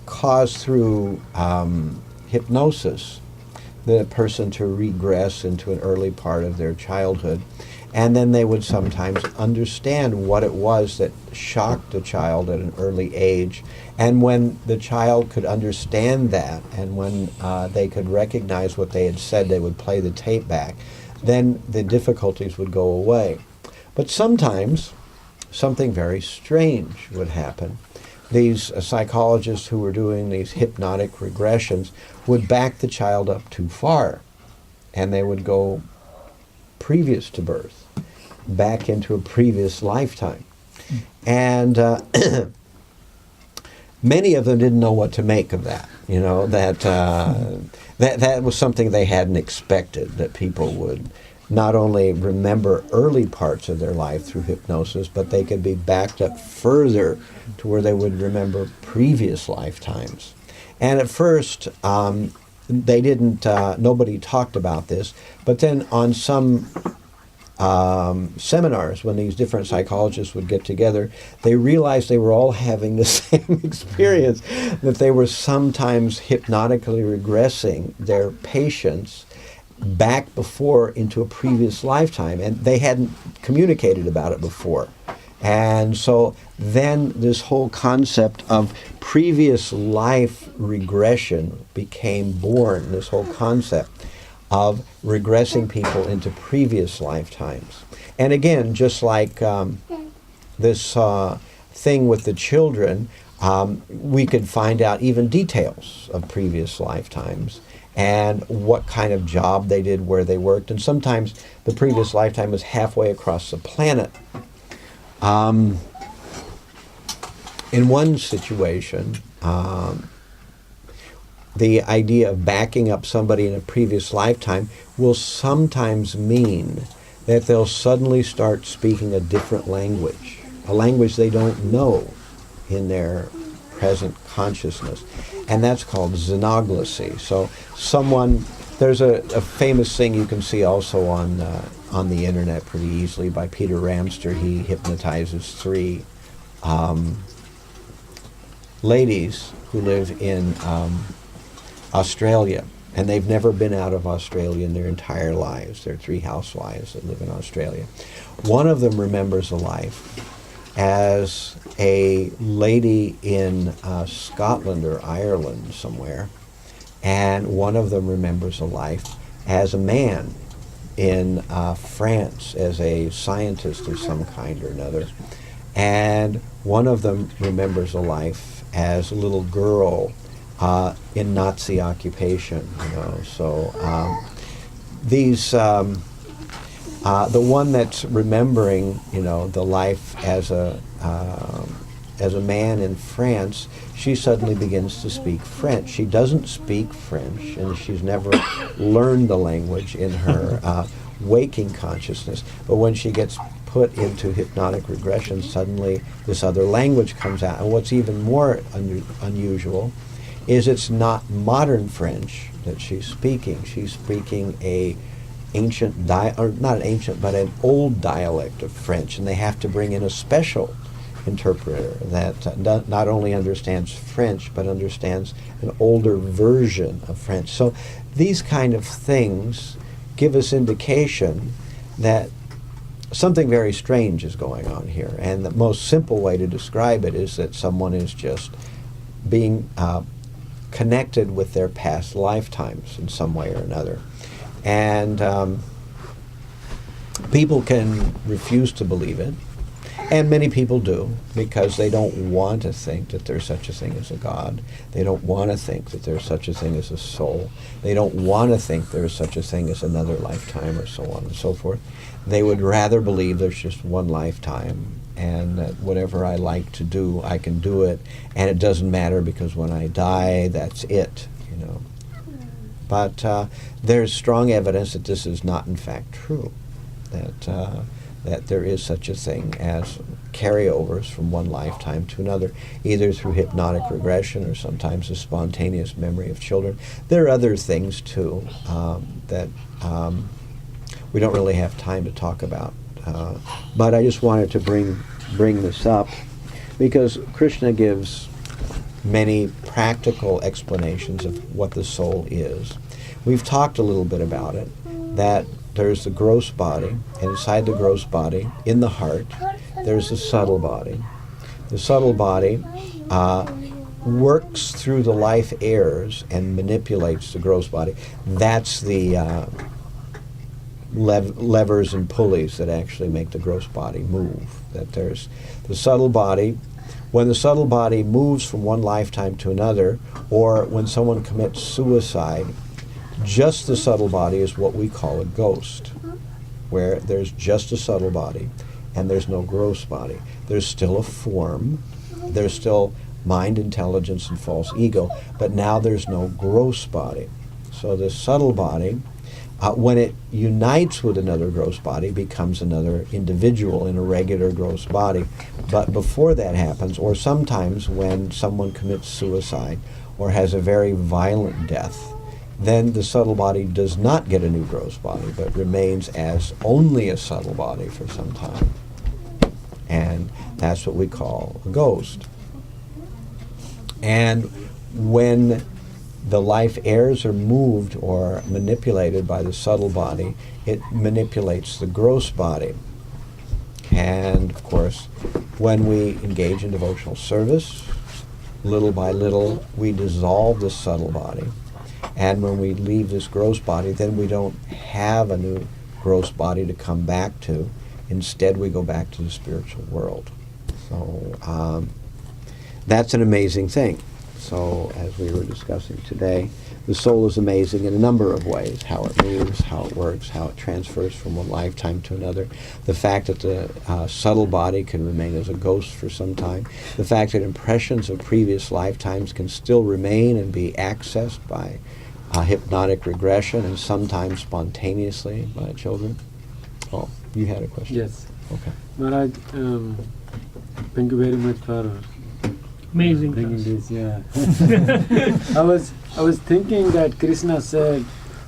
cause through hypnosis the person to regress into an early part of their childhood. And then they would sometimes understand what it was that shocked the child at an early age. And when the child could understand that, and when they could recognize what they had said, they would play the tape back, then the difficulties would go away. But sometimes something very strange would happen. These psychologists who were doing these hypnotic regressions would back the child up too far, and they would go previous to birth, back into a previous lifetime. And many of them didn't know what to make of that. You know, that was something they hadn't expected, that people would not only remember early parts of their life through hypnosis, but they could be backed up further to where they would remember previous lifetimes. And at first, they didn't, nobody talked about this, but then on some seminars, when these different psychologists would get together, they realized they were all having the same experience, that they were sometimes hypnotically regressing their patients back before into a previous lifetime, and they hadn't communicated about it before. And so then this whole concept of previous life regression became born, this whole concept of regressing people into previous lifetimes. And again, just like this thing with the children, we could find out even details of previous lifetimes and what kind of job they did, where they worked. And sometimes the previous lifetime was halfway across the planet. In one situation, the idea of backing up somebody in a previous lifetime will sometimes mean that they'll suddenly start speaking a different language, a language they don't know in their present consciousness. And that's called xenoglossy. So there's a famous thing you can see also on the internet pretty easily by Peter Ramster. He hypnotizes 3 ladies who live in Australia, and they've never been out of Australia in their entire lives. They're 3 housewives that live in Australia. One of them remembers a life as a lady in Scotland or Ireland somewhere, and one of them remembers a life as a man in France as a scientist of some kind or another, and one of them remembers a life as a little girl in Nazi occupation. You know, so these. The one that's remembering, you know, the life as a man in France, she suddenly begins to speak French. She doesn't speak French, and she's never learned the language in her waking consciousness. But when she gets put into hypnotic regression, suddenly this other language comes out. And what's even more unusual is it's not modern French that she's speaking. She's speaking a ancient or not an ancient, but an old dialect of French, and they have to bring in a special interpreter that not only understands French but understands an older version of French. So these kind of things give us indication that something very strange is going on here, and the most simple way to describe it is that someone is just being connected with their past lifetimes in some way or another. And people can refuse to believe it, and many people do, because they don't want to think that there's such a thing as a God. They don't want to think that there's such a thing as a soul. They don't want to think there's such a thing as another lifetime, or so on and so forth. They would rather believe there's just one lifetime, and that whatever I like to do, I can do it, and it doesn't matter because when I die, that's it, you know. But there's strong evidence that this is not in fact true, that there is such a thing as carryovers from one lifetime to another, either through hypnotic regression or sometimes a spontaneous memory of children. There are other things too that we don't really have time to talk about. But I just wanted to bring this up because Krishna gives many practical explanations of what the soul is. We've talked a little bit about it, that there's the gross body, and inside the gross body, in the heart, there's the subtle body. The subtle body works through the life airs and manipulates the gross body. That's the levers and pulleys that actually make the gross body move. That there's the subtle body. When the subtle body moves from one lifetime to another, or when someone commits suicide, just the subtle body is what we call a ghost, where there's just a subtle body and there's no gross body. There's still a form, there's still mind, intelligence, and false ego, but now there's no gross body. So the subtle body, when it unites with another gross body, becomes another individual in a regular gross body. But before that happens, or sometimes when someone commits suicide or has a very violent death, then the subtle body does not get a new gross body, but remains as only a subtle body for some time. And that's what we call a ghost. And when the life airs are moved or manipulated by the subtle body, it manipulates the gross body. And of course, when we engage in devotional service, little by little, we dissolve the subtle body. And when we leave this gross body, then we don't have a new gross body to come back to. Instead, we go back to the spiritual world. So that's an amazing thing. So as we were discussing today, the soul is amazing in a number of ways. How it moves, how it works, how it transfers from one lifetime to another. The fact that the subtle body can remain as a ghost for some time. The fact that impressions of previous lifetimes can still remain and be accessed by hypnotic regression and sometimes spontaneously by children. Oh, you had a question? Yes. Okay. Maharaj, thank you very much for Amazing. bringing this. Yeah. I was thinking that Krishna said,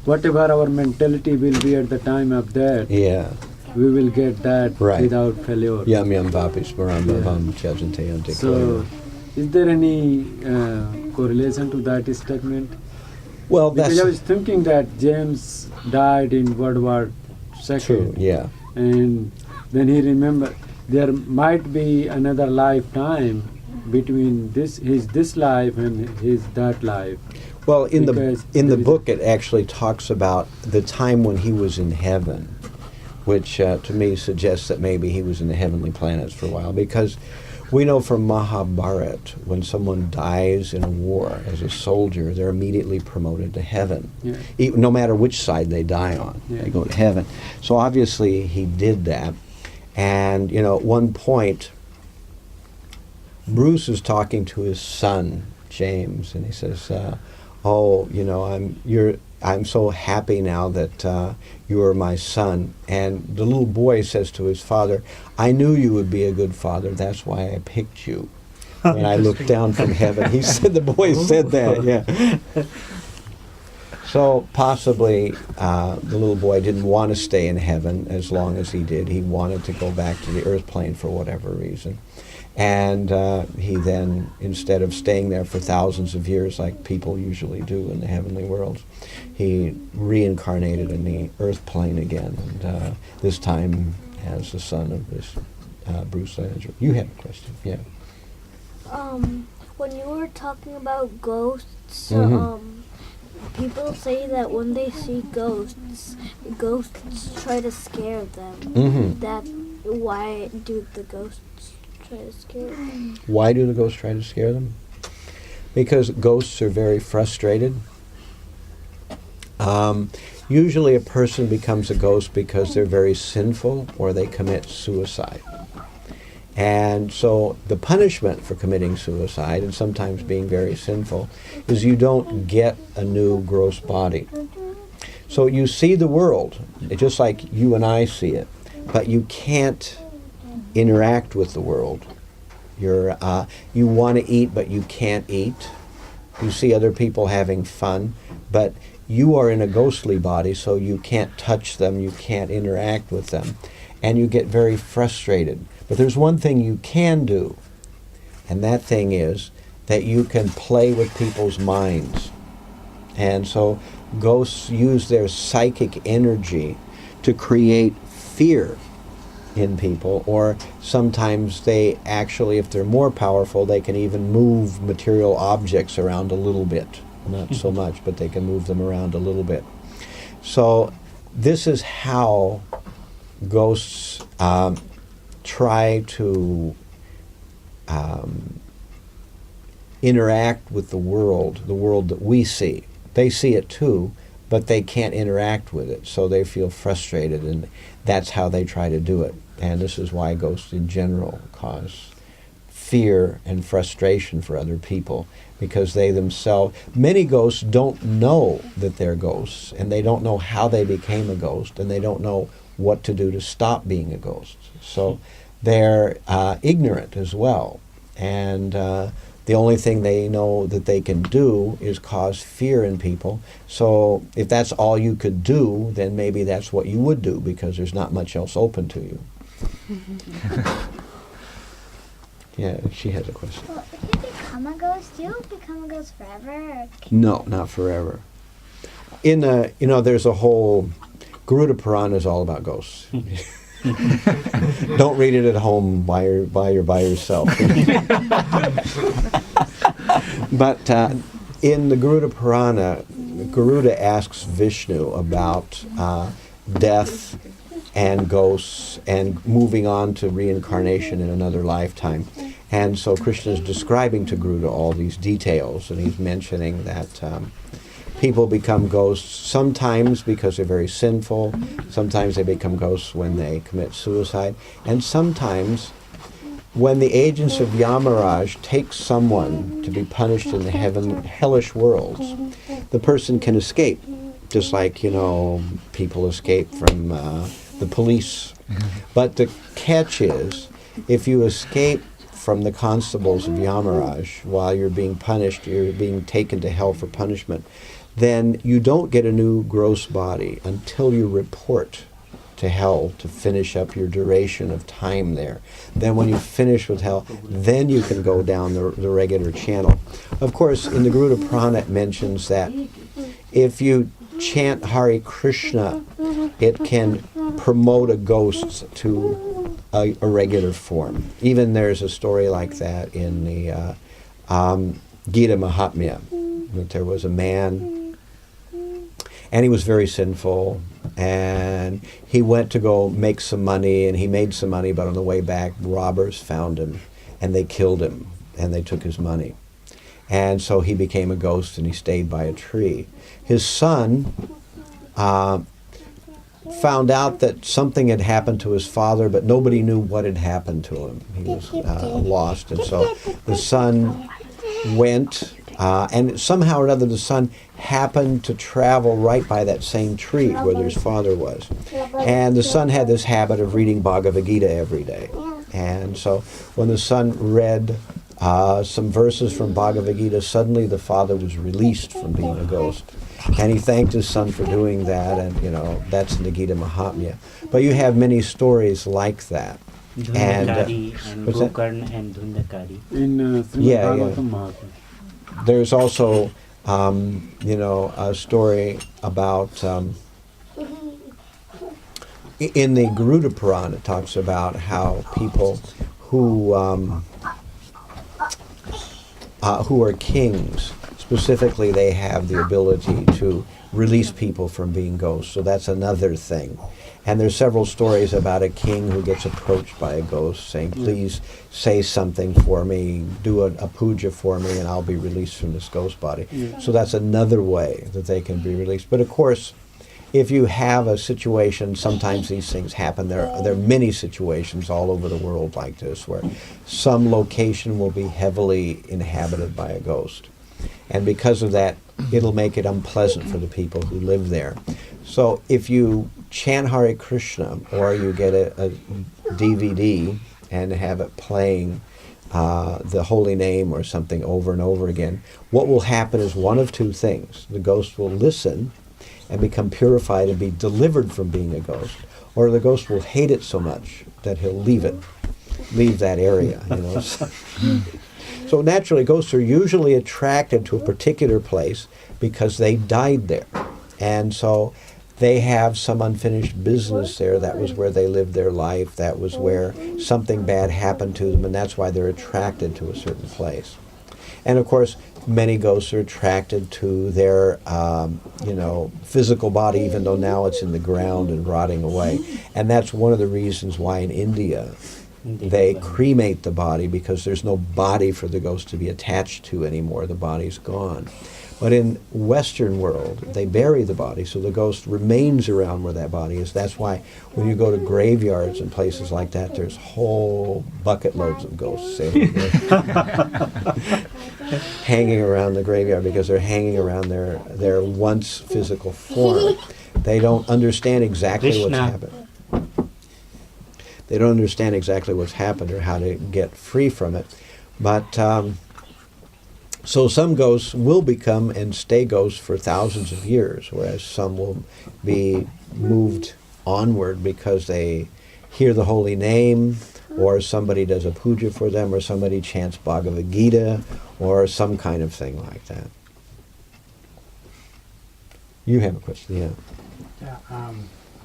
whatever our mentality will be at the time of death, Yeah. we will get that Right. without failure. Yam yam vapi smaram bhavam jajante ante So, is there any correlation to that statement? well, Because that's I was thinking that James died in World War II. true. Yeah. And then he remembered there might be another lifetime between this life and that life. Well, in the Because in the there is- book, it actually talks about the time when he was in heaven, which to me suggests that maybe he was in the heavenly planets for a while. Because we know from Mahabharata, when someone dies in a war as a soldier, they're immediately promoted to heaven. Yeah. No matter which side they die on, Yeah. they go to heaven. So obviously he did that. And at one point, Bruce is talking to his son James, and he says, I'm so happy now that you are my son. And the little boy says to his father, I knew you would be a good father. That's why I picked you. When I looked down from heaven, he said, the boy said that, yeah. So possibly the little boy didn't want to stay in heaven as long as he did. He wanted to go back to the earth plane for whatever reason. And he then, instead of staying there for thousands of years like people usually do in the heavenly worlds, he reincarnated in the earth plane again, and this time as the son of this Bruce Landry. You had a question, yeah. When you were talking about ghosts, Mhm. people say that when they see ghosts try to scare them. Mm-hmm. Why do the ghosts try to scare them? Why do the ghosts try to scare them? Because ghosts are very frustrated. Usually a person becomes a ghost because they're very sinful or they commit suicide. And so the punishment for committing suicide, and sometimes being very sinful, is you don't get a new gross body. So you see the world, just like you and I see it, but you can't interact with the world. You want to eat, but you can't eat. You see other people having fun, but you are in a ghostly body, so you can't touch them, you can't interact with them, and you get very frustrated. But there's one thing you can do, and that thing is that you can play with people's minds. And so ghosts use their psychic energy to create fear in people, or sometimes they actually, if they're more powerful, they can even move material objects around a little bit. Not so much, but they can move them around a little bit. So this is how ghosts try to interact with the world that we see. They see it too, but they can't interact with it, so they feel frustrated, and that's how they try to do it. And this is why ghosts in general cause fear and frustration for other people, because they themselves, many ghosts don't know that they're ghosts, and they don't know how they became a ghost, and they don't know what to do to stop being a ghost. So they're ignorant as well, and the only thing they know that they can do is cause fear in people. So if that's all you could do, then maybe that's what you would do, because there's not much else open to you. Yeah, she has a question. Well, if you become a ghost, do you become a ghost forever? Or No, not forever. There's a whole Garuda Purana is all about ghosts. Don't read it at home while you're by yourself. But in the Garuda Purana, Garuda asks Vishnu about death and ghosts and moving on to reincarnation in another lifetime. And so Krishna is describing to Garuda all these details, and he's mentioning that people become ghosts sometimes because they're very sinful, sometimes they become ghosts when they commit suicide, and sometimes when the agents of Yamaraj take someone to be punished in the hellish worlds, the person can escape, just like, people escape from the police. But the catch is, if you escape from the constables of Yamaraj while you're being punished, you're being taken to hell for punishment, then you don't get a new gross body until you report to hell to finish up your duration of time there. Then when you finish with hell, then you can go down the regular channel. Of course, in the Garuda Purana it mentions that if you chant Hare Krishna, it can promote a ghost to a regular form. Even there's a story like that in the Gita Mahatmya, that there was a man, and he was very sinful, and he went to go make some money, and he made some money, but on the way back, robbers found him, and they killed him, and they took his money. And so he became a ghost, and he stayed by a tree. His son found out that something had happened to his father, but nobody knew what had happened to him. He was lost, and so the son went, and somehow or other the son happened to travel right by that same tree where his father was. And the son had this habit of reading Bhagavad Gita every day. And so when the son read some verses from Bhagavad Gita, suddenly the father was released from being a ghost. And he thanked his son for doing that, and that's in the Gita Mahatmya. But you have many stories like that. Dhundakari and Gokarna and Dhundakari. In Bhagavatam Mahatmya. There's also, a story about, in the Garuda Purana, it talks about how people who are kings, specifically, they have the ability to release people from being ghosts. So that's another thing. And there's several stories about a king who gets approached by a ghost saying, please say something for me, do a puja for me, and I'll be released from this ghost body. Yeah. So that's another way that they can be released. But of course, if you have a situation, sometimes these things happen. There are many situations all over the world like this where some location will be heavily inhabited by a ghost. And because of that, it'll make it unpleasant for the people who live there. So if you chant Hare Krishna, or you get a DVD and have it playing the holy name or something over and over again, what will happen is one of two things. The ghost will listen and become purified and be delivered from being a ghost, or the ghost will hate it so much that he'll leave that area, you know. So naturally, ghosts are usually attracted to a particular place because they died there. And so they have some unfinished business there. That was where they lived their life. That was where something bad happened to them, and that's why they're attracted to a certain place. And of course, many ghosts are attracted to their, physical body, even though now it's in the ground and rotting away. And that's one of the reasons why in India they cremate the body, because there's no body for the ghost to be attached to anymore. The body's gone. But in Western world, they bury the body, so the ghost remains around where that body is. That's why when you go to graveyards and places like that, there's whole bucket loads of ghosts hanging around the graveyard, because they're hanging around their once physical form. They don't understand exactly what's happened. They don't understand exactly what's happened or how to get free from it. But so some ghosts will become and stay ghosts for thousands of years, whereas some will be moved onward because they hear the holy name, or somebody does a puja for them, or somebody chants Bhagavad Gita, or some kind of thing like that. You have a question, yeah. Yeah,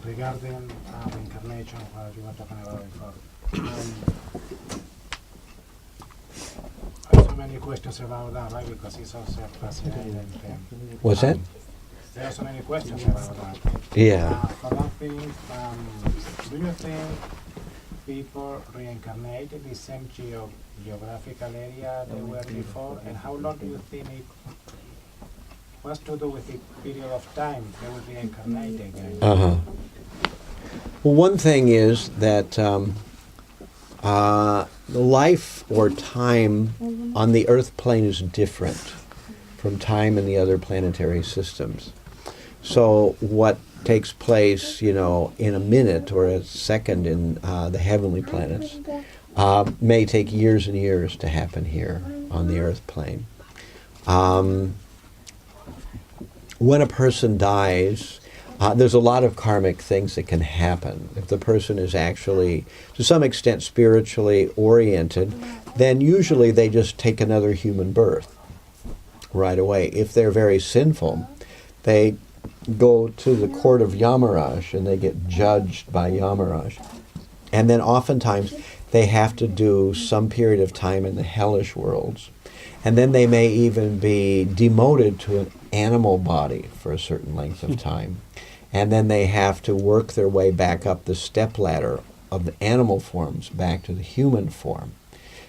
regarding reincarnation, what you were talking about before. I have so many questions about that, right? Because it's also fascinating. What's that? There are so many questions about that. Yeah. For one thing, do you think people reincarnate in the same geographical area they were before? And how long do you think it was to do with the period of time they will reincarnate again? Uh-huh. Well, one thing is that life or time on the Earth plane is different from time in the other planetary systems. So what takes place, in a minute or a second in the heavenly planets may take years and years to happen here on the Earth plane. When a person dies, there's a lot of karmic things that can happen. If the person is actually, to some extent, spiritually oriented, then usually they just take another human birth right away. If they're very sinful, they go to the court of Yamaraj and they get judged by Yamaraj. And then oftentimes they have to do some period of time in the hellish worlds. And then they may even be demoted to an animal body for a certain length of time. And then they have to work their way back up the stepladder of the animal forms back to the human form.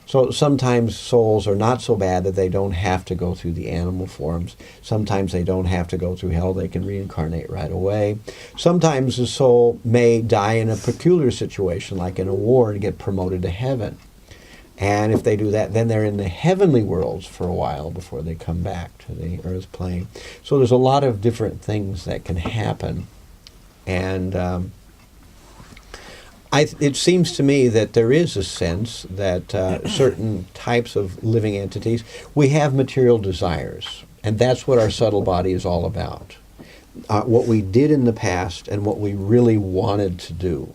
So sometimes souls are not so bad that they don't have to go through the animal forms. Sometimes they don't have to go through hell. They can reincarnate right away. Sometimes the soul may die in a peculiar situation, like in a war, and get promoted to heaven. And if they do that, then they're in the heavenly worlds for a while before they come back to the earth plane. So there's a lot of different things that can happen. And it seems to me that there is a sense that certain types of living entities, we have material desires. And that's what our subtle body is all about. What we did in the past and what we really wanted to do.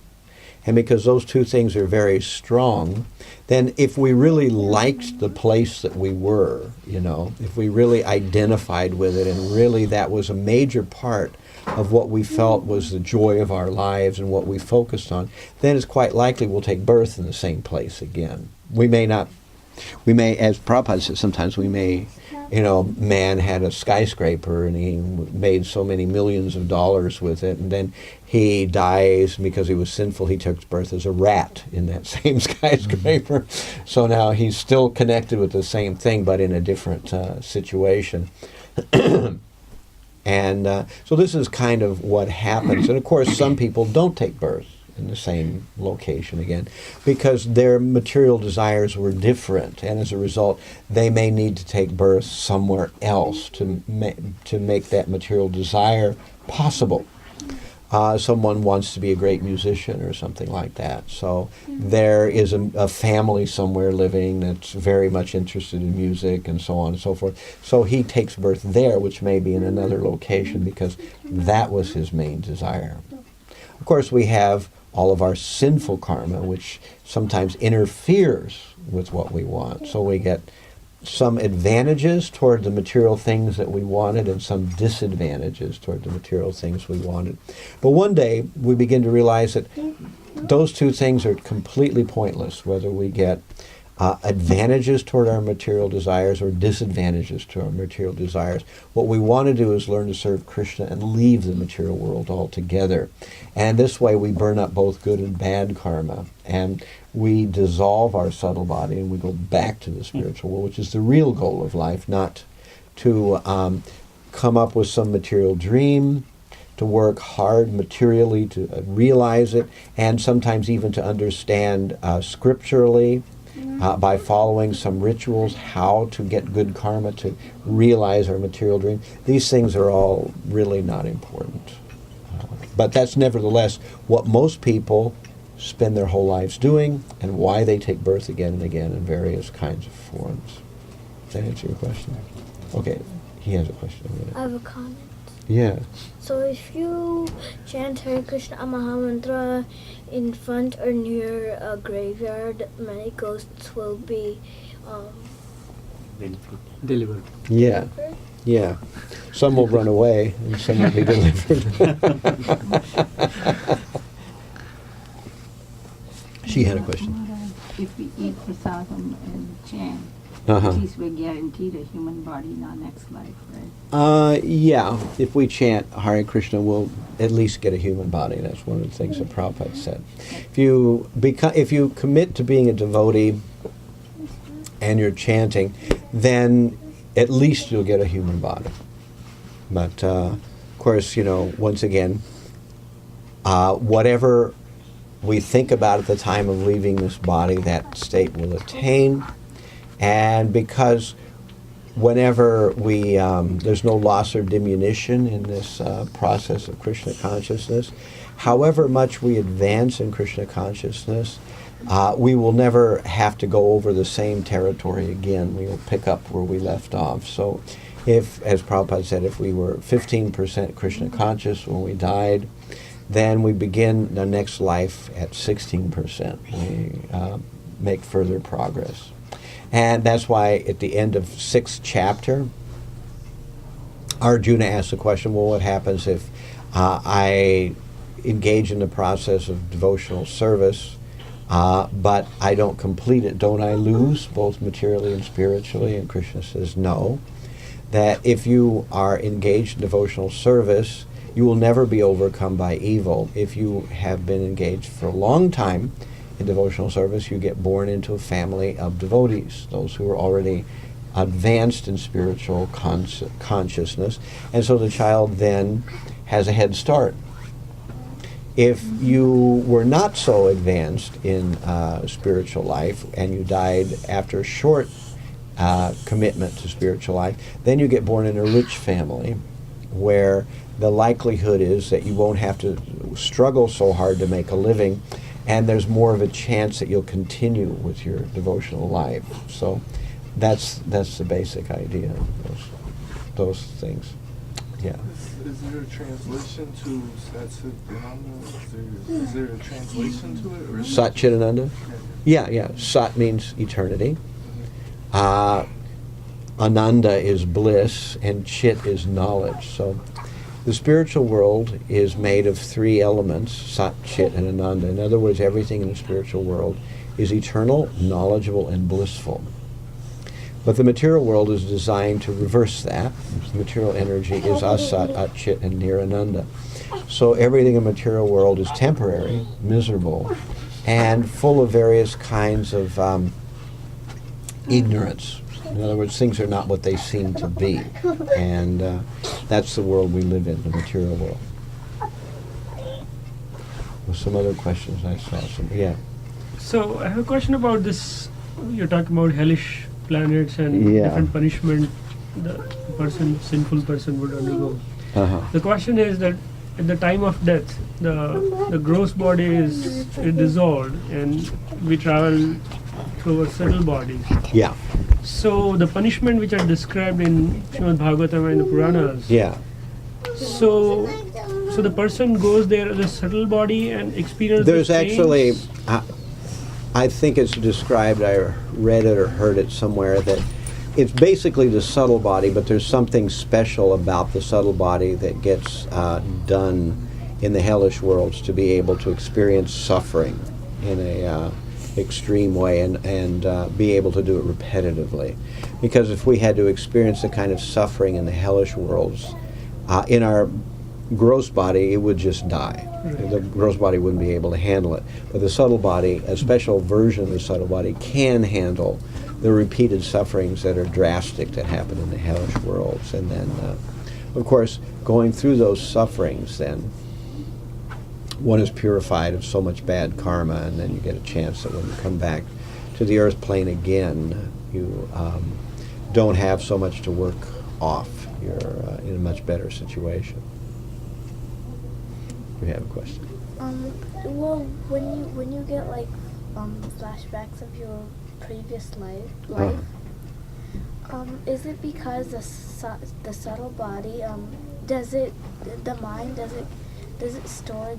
And because those two things are very strong, then if we really liked the place that we were, if we really identified with it and really that was a major part of what we felt was the joy of our lives and what we focused on, then it's quite likely we'll take birth in the same place again. We may, as Prabhupada says, sometimes we may, man had a skyscraper and he made so many millions of dollars with it, and then he dies because he was sinful. He took birth as a rat in that same skyscraper. So now he's still connected with the same thing, but in a different situation. And so this is kind of what happens. And of course, some people don't take birth in the same location again because their material desires were different, and as a result they may need to take birth somewhere else to make that material desire possible. someone wants to be a great musician or something like that. So there is a family somewhere living that's very much interested in music and so on and so forth. So he takes birth there, which may be in another location because that was his main desire. Of course, we have all of our sinful karma, which sometimes interferes with what we want. So we get some advantages toward the material things that we wanted and some disadvantages toward the material things we wanted. But one day we begin to realize that those two things are completely pointless, whether we get advantages toward our material desires or disadvantages to our material desires. What we want to do is learn to serve Krishna and leave the material world altogether. And this way we burn up both good and bad karma. And we dissolve our subtle body and we go back to the spiritual world, which is the real goal of life, not to come up with some material dream, to work hard materially to realize it, and sometimes even to understand scripturally by following some rituals how to get good karma to realize our material dream. These things are all really not important. But that's nevertheless what most people spend their whole lives doing and why they take birth again and again in various kinds of forms. Does that answer your question? Okay, he has a question. I have a comment. Yeah. So if you chant Hare Krishna Maha Mantra in front or near a graveyard, many ghosts will be Delivered. Yeah. Yeah. Some will run away and some will be delivered. She had a question. If we eat prasadam and chant, Uh-huh. at least we're guaranteed a human body in our next life, right? Yeah, if we chant Hare Krishna, we'll at least get a human body. That's one of the things that Prabhupada said. If you commit to being a devotee and you're chanting, then at least you'll get a human body. But of course, once again, whatever we think about at the time of leaving this body, that state will attain. And because whenever there's no loss or diminution in this process of Krishna consciousness, however much we advance in Krishna consciousness, we will never have to go over the same territory again. We will pick up where we left off. So if, as Prabhupada said, if we were 15% Krishna conscious when we died, then we begin the next life at 16%. We make further progress. And that's why at the end of 6th chapter, Arjuna asks the question, well, what happens if I engage in the process of devotional service, but I don't complete it? Don't I lose both materially and spiritually? And Krishna says no, that if you are engaged in devotional service, you will never be overcome by evil. If you have been engaged for a long time in devotional service, you get born into a family of devotees, those who are already advanced in spiritual consciousness, and so the child then has a head start. If you were not so advanced in spiritual life and you died after a short commitment to spiritual life, then you get born in a rich family where the likelihood is that you won't have to struggle so hard to make a living, and there's more of a chance that you'll continue with your devotional life. So that's the basic idea of those things. Yeah. Is there a translation to Satchitananda? Is there a translation to it? Or is Satchitananda? Yeah. Sat means eternity. Ananda is bliss, and Chit is knowledge. So the spiritual world is made of 3 elements, Sat, Chit, and Ananda. In other words, everything in the spiritual world is eternal, knowledgeable, and blissful. But the material world is designed to reverse that. The material energy is Asat, At-Chit, and Nirananda. So everything in the material world is temporary, miserable, and full of various kinds of ignorance. In other words, things are not what they seem to be. And that's the world we live in, the material world. With some other questions I saw. Yeah. So I have a question about this. You're talking about hellish planets and different punishment the sinful person would undergo. Uh-huh. The question is that at the time of death, the gross body is dissolved, and we travel through our subtle bodies. Yeah, So the punishment which are described in Srimad Bhagavatam and the Puranas. yeah. So the person goes there as a subtle body and experiences. There's things. actually, I think it's described, I read it or heard it somewhere, that it's basically the subtle body, but there's something special about the subtle body that gets done in the hellish worlds to be able to experience suffering in a extreme way and be able to do it repetitively. Because if we had to experience the kind of suffering in the hellish worlds, in our gross body, it would just die. The gross body wouldn't be able to handle it. But the subtle body, a special version of the subtle body, can handle the repeated sufferings that are drastic that happen in the hellish worlds. And then, of course, going through those sufferings, then one is purified of so much bad karma, and then you get a chance that when you come back to the earth plane again, you don't have so much to work off. You're in a much better situation. You have a question? Well, when you get like flashbacks of your previous life, is it because the subtle body does it store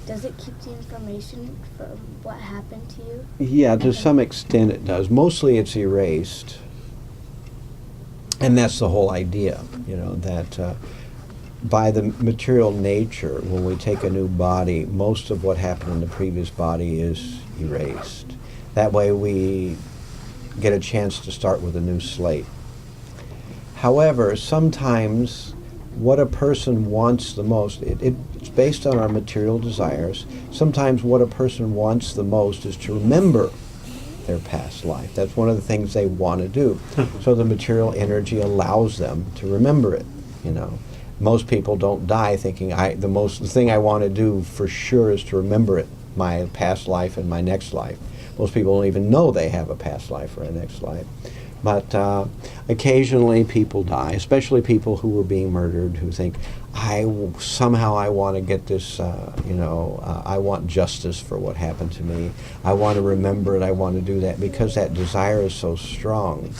does it keep the information from what happened to you? Yeah, to some extent it does. Mostly it's erased. And that's the whole idea, that by the material nature, when we take a new body, most of what happened in the previous body is erased. That way we get a chance to start with a new slate. However, sometimes what a person wants the most, it's based on our material desires. Sometimes what a person wants the most is to remember their past life. That's one of the things they want to do. So the material energy allows them to remember it. Most people don't die thinking the thing I want to do for sure is to remember it, my past life and my next life. Most people don't even know they have a past life or a next life. But occasionally people die, especially people who were being murdered, who think, somehow I want to get this, I want justice for what happened to me. I want to remember it, I want to do that, because that desire is so strong.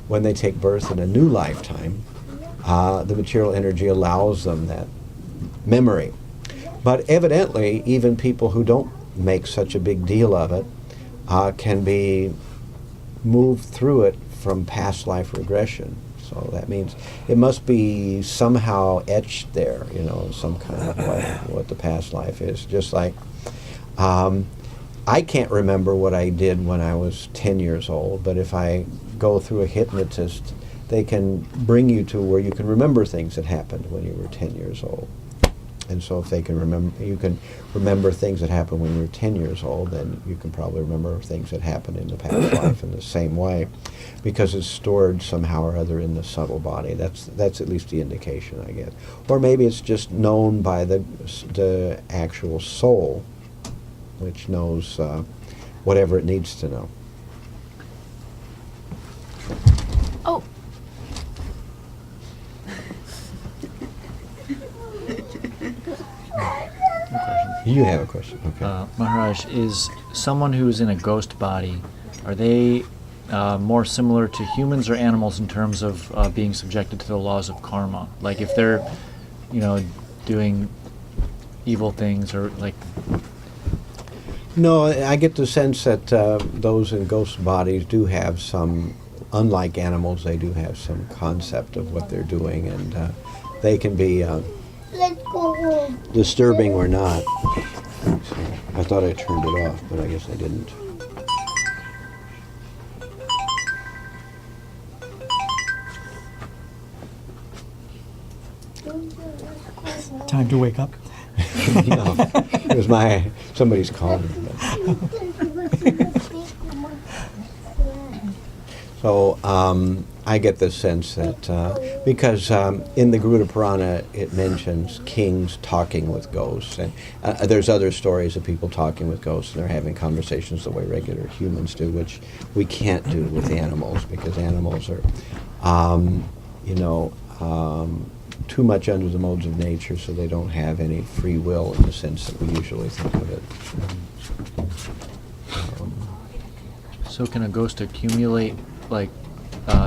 When they take birth in a new lifetime, the material energy allows them that memory. But evidently, even people who don't make such a big deal of it can be moved through it from past life regression. So that means it must be somehow etched there, some kind of what the past life is. Just like I can't remember what I did when I was 10 years old, but if I go through a hypnotist, they can bring you to where you can remember things that happened when you were 10 years old. And so if they can remember, you can remember things that happened when you were 10 years old, then you can probably remember things that happened in the past life in the same way, because it's stored somehow or other in the subtle body. That's at least the indication I get. Or maybe it's just known by the actual soul, which knows whatever it needs to know. Oh. You have a question, okay. Maharaj, is someone who's in a ghost body, are they more similar to humans or animals in terms of being subjected to the laws of karma? Like if they're, doing evil things or like... No, I get the sense that those in ghost bodies do have some, unlike animals, they do have some concept of what they're doing, and they can be disturbing or not. I thought I turned it off, but I guess I didn't. Time to wake up. No, it was somebody's calling. So I get the sense that because in the Garuda Purana it mentions kings talking with ghosts, and there's other stories of people talking with ghosts, and they're having conversations the way regular humans do, which we can't do with animals, because animals are, too much under the modes of nature, so they don't have any free will in the sense that we usually think of it. So can a ghost accumulate like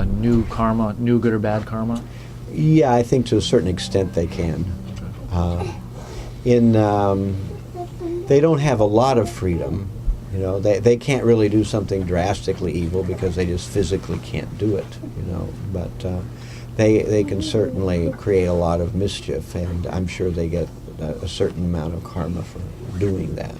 new karma, new good or bad karma? Yeah, I think to a certain extent they can. They don't have a lot of freedom. You know, they can't really do something drastically evil because they just physically can't do it. You know, but they can certainly create a lot of mischief, and I'm sure they get a certain amount of karma for doing that.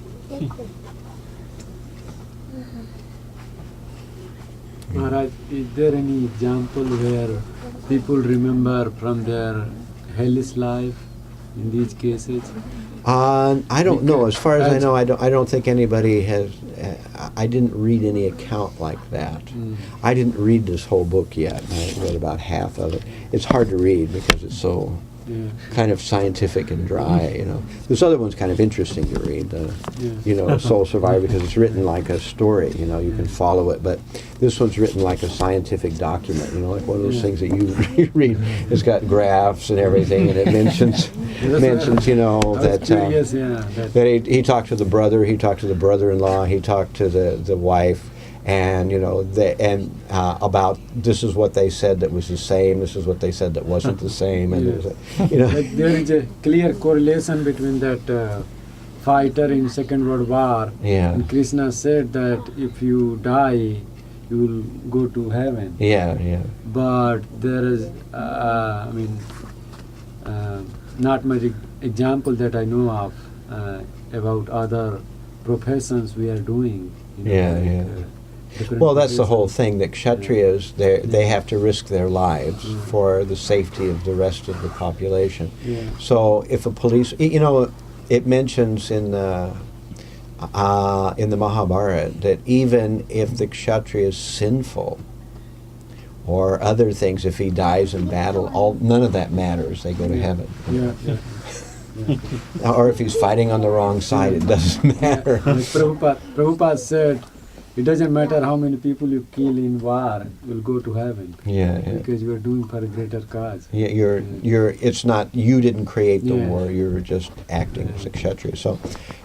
Maharaj, is there any example where people remember from their hellish life in these cases? I don't know. As far as I know, I don't think anybody has. I didn't read any account like that. I didn't read this whole book yet. I read about half of it. It's hard to read because it's so kind of scientific and dry. You know, this other one's kind of interesting to read. You know, Soul Survivor, because it's written like a story. You know, you can follow it, but this one's written like a scientific document. You know, like one of those things that you read. It's got graphs and everything, and it mentions you know that he talked to the brother, he talked to the brother-in-law, he talked to the wife, and you know about this is what they said that was the same, this is what they said that wasn't the same, and you know, like there is a clear correlation between that fighter in Second World War. And Krishna said that if you die, you will go to heaven. But there is, not much example that I know of about other professions we are doing. You know, well, that's the whole thing, that Kshatriyas, they have to risk their lives for the safety of the rest of the population. So if a police, you know, it mentions in the Mahabharata that even if the Kshatriya is sinful or other things, if he dies in battle, none of that matters. They go to heaven. Or if he's fighting on the wrong side, it doesn't matter. Prabhupada said, it doesn't matter how many people you kill in war, you'll go to heaven. Because you are doing for a greater cause. It's not, you didn't create the war, you're just acting as a Kshatriya. So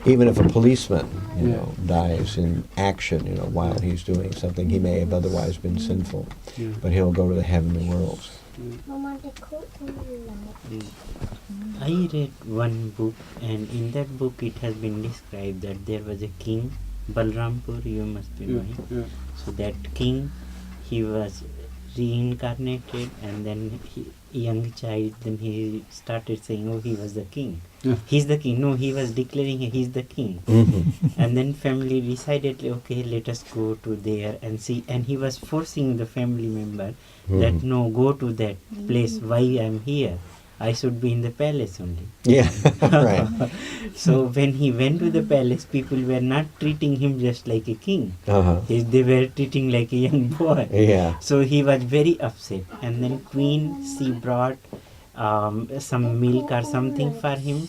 even if a policeman, you know, dies in action, you know, while he's doing something, he may have otherwise been sinful, but he'll go to the heavenly worlds. I read one book, and in that book it has been described that there was a king, Balrampur, you must be knowing. So that king, he was reincarnated, and then young child, then he started saying, oh, he was the king. He's the king. No, he was declaring he's the king. And then family decided, okay, let us go to there and see. And he was forcing the family member that, no, go to that place. Why I am here? I should be in the palace only. Right. So when he went to the palace, people were not treating him just like a king. They were treating like a young boy. So he was very upset. And then queen, she brought some milk or something for him.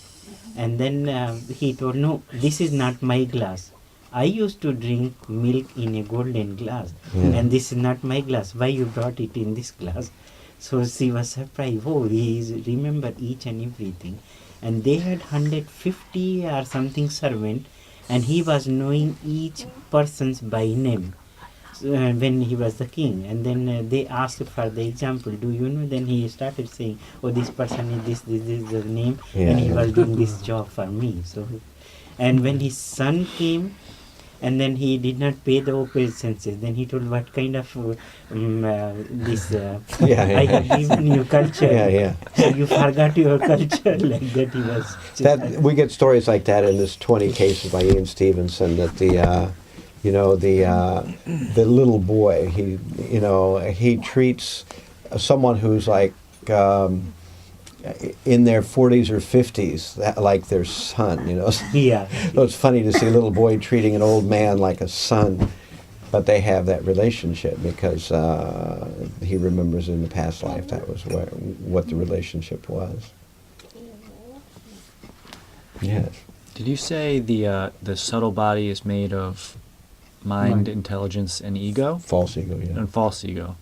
And then he told, no, this is not my glass. I used to drink milk in a golden glass. And this is not my glass. Why you brought it in this glass? So she was surprised. Oh, he remembered each and everything. And they had 150 or something servant, and he was knowing each person's by name when he was the king. And then they asked for the example, do you know? Then he started saying, oh, this person is this is the name, and he was doing this job for me. So, and when his son came, and then he did not pay the obeisances. Then he told, what kind of this I have given you culture. So you forgot your culture. Like that he was. We get stories like that in this 20 Cases by Ian Stevenson, that the little boy, he treats someone who's like in their 40s or 50s, like their son, you know. So it's funny to see a little boy treating an old man like a son, but they have that relationship because he remembers in the past life that was what the relationship was. Yes. Did you say the subtle body is made of mind, intelligence, and ego? False ego, yeah. And false ego.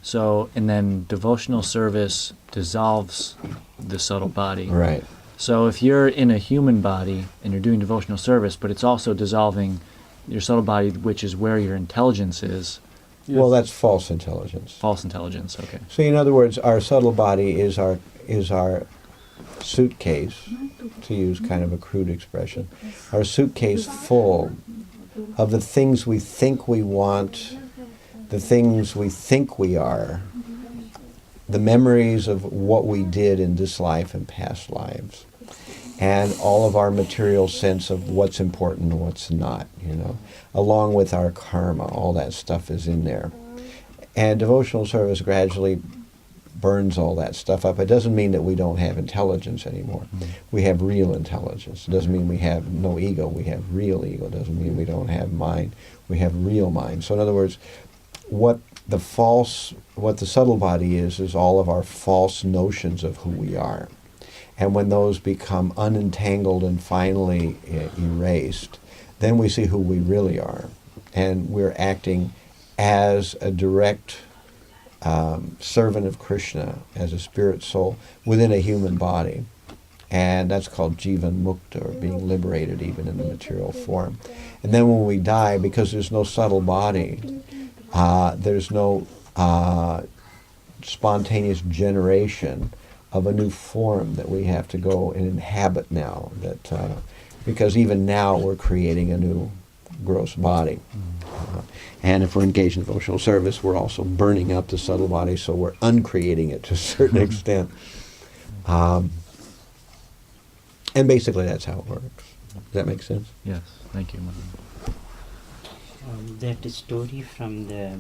So, and then devotional service dissolves the subtle body. Right. So if you're in a human body and you're doing devotional service, but it's also dissolving your subtle body, which is where your intelligence is. Yes. Well, that's false intelligence. False intelligence, okay. So in other words, our subtle body is our suitcase, to use kind of a crude expression, our suitcase full of the things we think we want, the things we think we are, the memories of what we did in this life and past lives, and all of our material sense of what's important and what's not, along with our karma. All that stuff is in there. And devotional service gradually burns all that stuff up. It doesn't mean that we don't have intelligence anymore. We have real intelligence. It doesn't mean we have no ego. We have real ego. It doesn't mean we don't have mind. We have real mind. So in other words, what the subtle body is all of our false notions of who we are. And when those become unentangled and finally erased, then we see who we really are. And we're acting as a direct servant of Krishna, as a spirit soul within a human body. And that's called Jivan Mukta, or being liberated even in the material form. And then when we die, because there's no subtle body, there's no spontaneous generation of a new form that we have to go and inhabit now. Because even now we're creating a new gross body. And if we're engaged in devotional service, we're also burning up the subtle body, so we're uncreating it to a certain extent. And basically that's how it works. Does that make sense? Yes, thank you. That story from the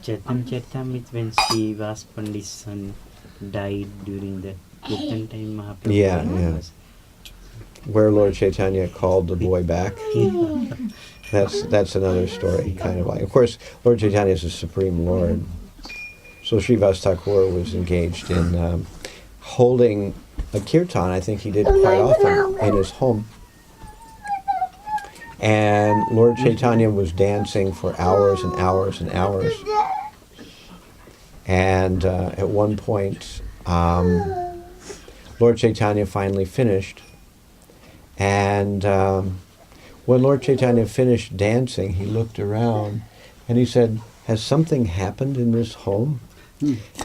Chaitanya Charitamrita when Srivas Pandit's son died during the Kirtan time, Mahaprabhu. Yeah. Where Lord Chaitanya called the boy back. That's another story, kind of like. Of course, Lord Chaitanya is the Supreme Lord. So Srivas Thakur was engaged in holding a kirtan. I think he did quite often in his home. And Lord Chaitanya was dancing for hours and hours and hours. And at one point, Lord Chaitanya finally finished. And when Lord Chaitanya finished dancing, he looked around and he said, "Has something happened in this home?"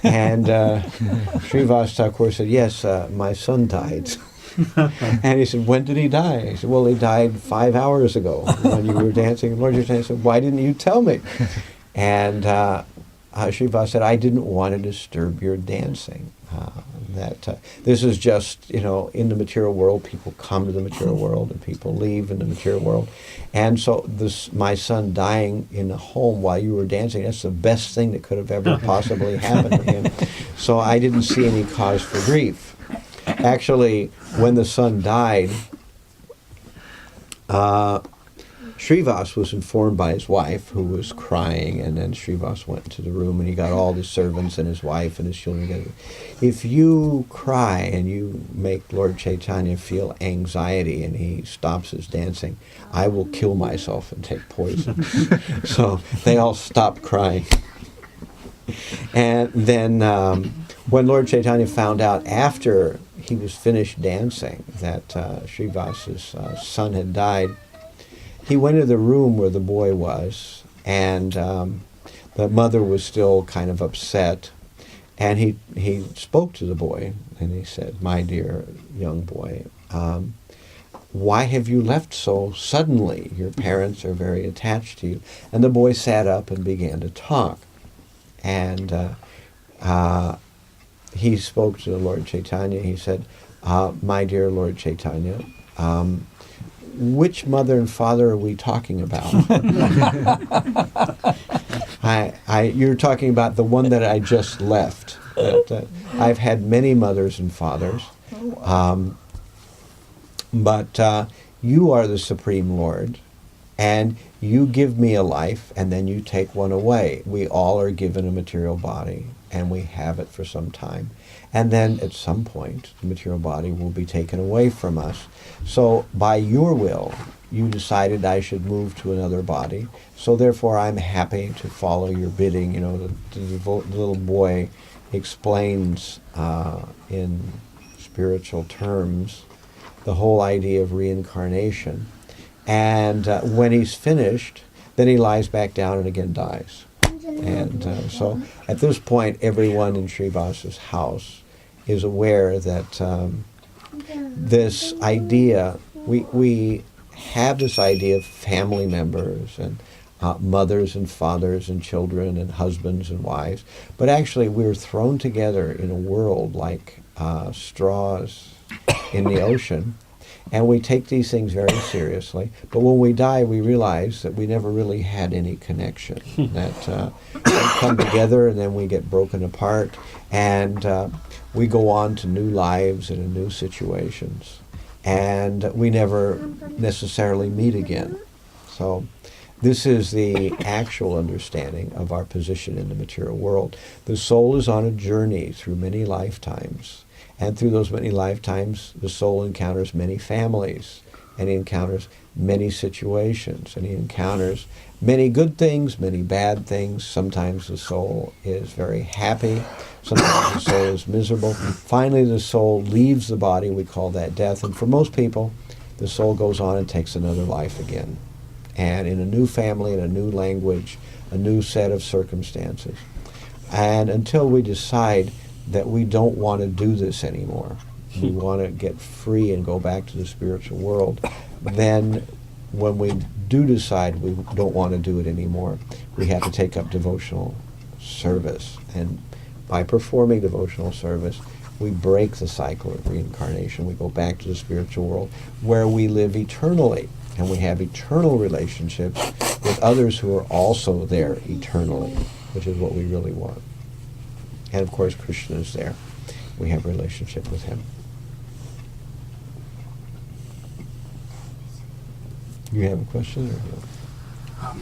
And Srivas Thakur said, "Yes, my son died." And he said, "When did he die?" He said, "Well, he died 5 hours ago when you were dancing." And Lord Chaitanya said, "Why didn't you tell me?" And Srivas said, "I didn't want to disturb your dancing." This is just, in the material world, people come to the material world and people leave in the material world. And so my son dying in the home while you were dancing, that's the best thing that could have ever possibly happened to him. So I didn't see any cause for grief. Actually, when the son died, Srivas was informed by his wife, who was crying, and then Srivas went into the room and he got all the servants and his wife and his children together. "If you cry and you make Lord Chaitanya feel anxiety and he stops his dancing, I will kill myself and take poison." So they all stopped crying. And then when Lord Chaitanya found out after he was finished dancing that Srivas's son had died, he went to the room where the boy was, and the mother was still kind of upset. And he spoke to the boy, and he said, "My dear young boy, why have you left so suddenly? Your parents are very attached to you." And the boy sat up and began to talk. And he spoke to the Lord Chaitanya. He said, "My dear Lord Chaitanya, which mother and father are we talking about?" You're talking about the one that I just left. I've had many mothers and fathers, but you are the Supreme Lord, and you give me a life, and then you take one away. We all are given a material body, and we have it for some time. And then at some point, the material body will be taken away from us. So by your will, you decided I should move to another body, so therefore I'm happy to follow your bidding. You know, the little boy explains in spiritual terms the whole idea of reincarnation. And when he's finished, then he lies back down and again dies. And so at this point, everyone in Srivasa's house is aware that this idea, we have this idea of family members and mothers and fathers and children and husbands and wives, but actually we're thrown together in a world like straws in the ocean, and we take these things very seriously. But when we die, we realize that we never really had any connection, that we come together and then we get broken apart, and we go on to new lives and in new situations, and we never necessarily meet again. So this is the actual understanding of our position in the material world. The soul is on a journey through many lifetimes, and through those many lifetimes, the soul encounters many families, and he encounters many situations, and he encounters many good things, many bad things. Sometimes the soul is very happy, sometimes the soul is miserable. Finally, the soul leaves the body, we call that death, and for most people, the soul goes on and takes another life again, and in a new family, in a new language, a new set of circumstances. And until we decide that we don't want to do this anymore, we want to get free and go back to the spiritual world, then when we do decide we don't want to do it anymore, we have to take up devotional service. And by performing devotional service, we break the cycle of reincarnation. We go back to the spiritual world where we live eternally, and we have eternal relationships with others who are also there eternally, which is what we really want. And of course, Krishna is there. We have a relationship with him. You have a question? Or no?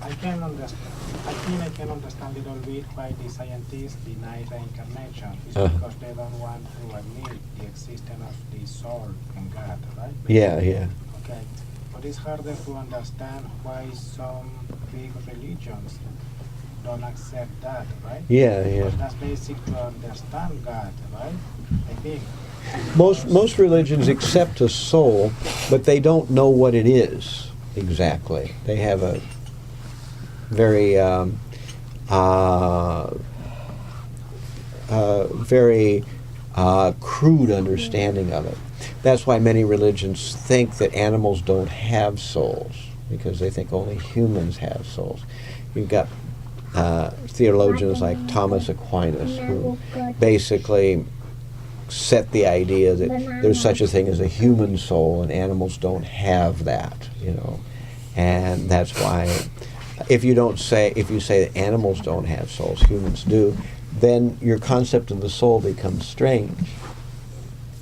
I can understand. I think I can understand a little bit why the scientists deny reincarnation. It's because they don't want to admit the existence of the soul and God, right? Yeah, yeah. Okay. But it's harder to understand why some big religions don't accept that, right? Yeah, yeah. Because that's basic to understand God, right? I think. Most religions accept a soul, but they don't know what it is exactly. They have a very crude understanding of it. That's why many religions think that animals don't have souls, because they think only humans have souls. You've got theologians like Thomas Aquinas, who basically set the idea that there's such a thing as a human soul and animals don't have that, you know. And that's why if you say that animals don't have souls, humans do, then your concept of the soul becomes strange.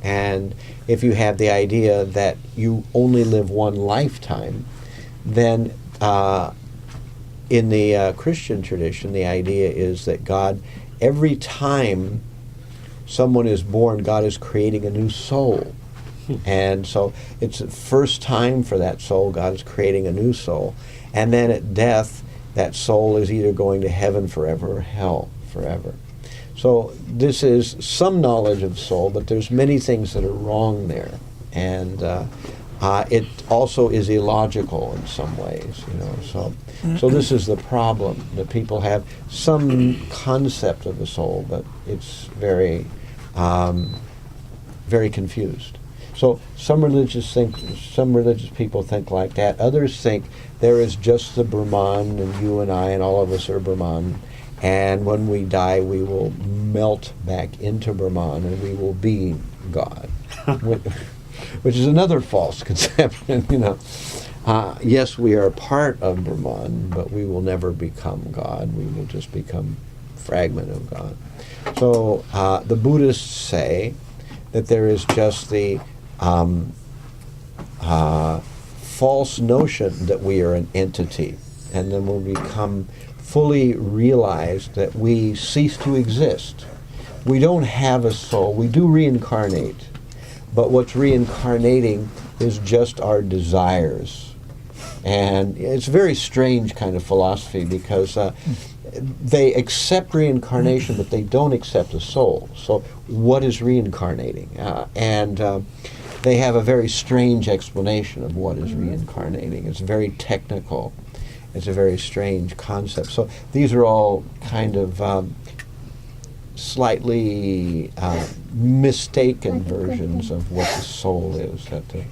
And if you have the idea that you only live one lifetime, then in the Christian tradition, the idea is that God, every time someone is born, God is creating a new soul. And so it's the first time for that soul, God is creating a new soul. And then at death, that soul is either going to heaven forever or hell forever. So this is some knowledge of soul, but there's many things that are wrong there. And it also is illogical in some ways, you know. So this is the problem, that people have some concept of the soul, but it's very, very confused. So some religious people think like that. Others think there is just the Brahman, and you and I and all of us are Brahman, and when we die we will melt back into Brahman and we will be God, which is another false conception, you know. Yes, we are part of Brahman, but we will never become God. We will just become a fragment of God. So the Buddhists say that there is just the false notion that we are an entity, and then when we become fully realized that we cease to exist. We don't have a soul. We do reincarnate, but what's reincarnating is just our desires. And it's a very strange kind of philosophy because they accept reincarnation, but they don't accept the soul. So what is reincarnating? They have a very strange explanation of what is reincarnating. It's very technical. It's a very strange concept. So these are all kind of slightly mistaken versions of what the soul is. That the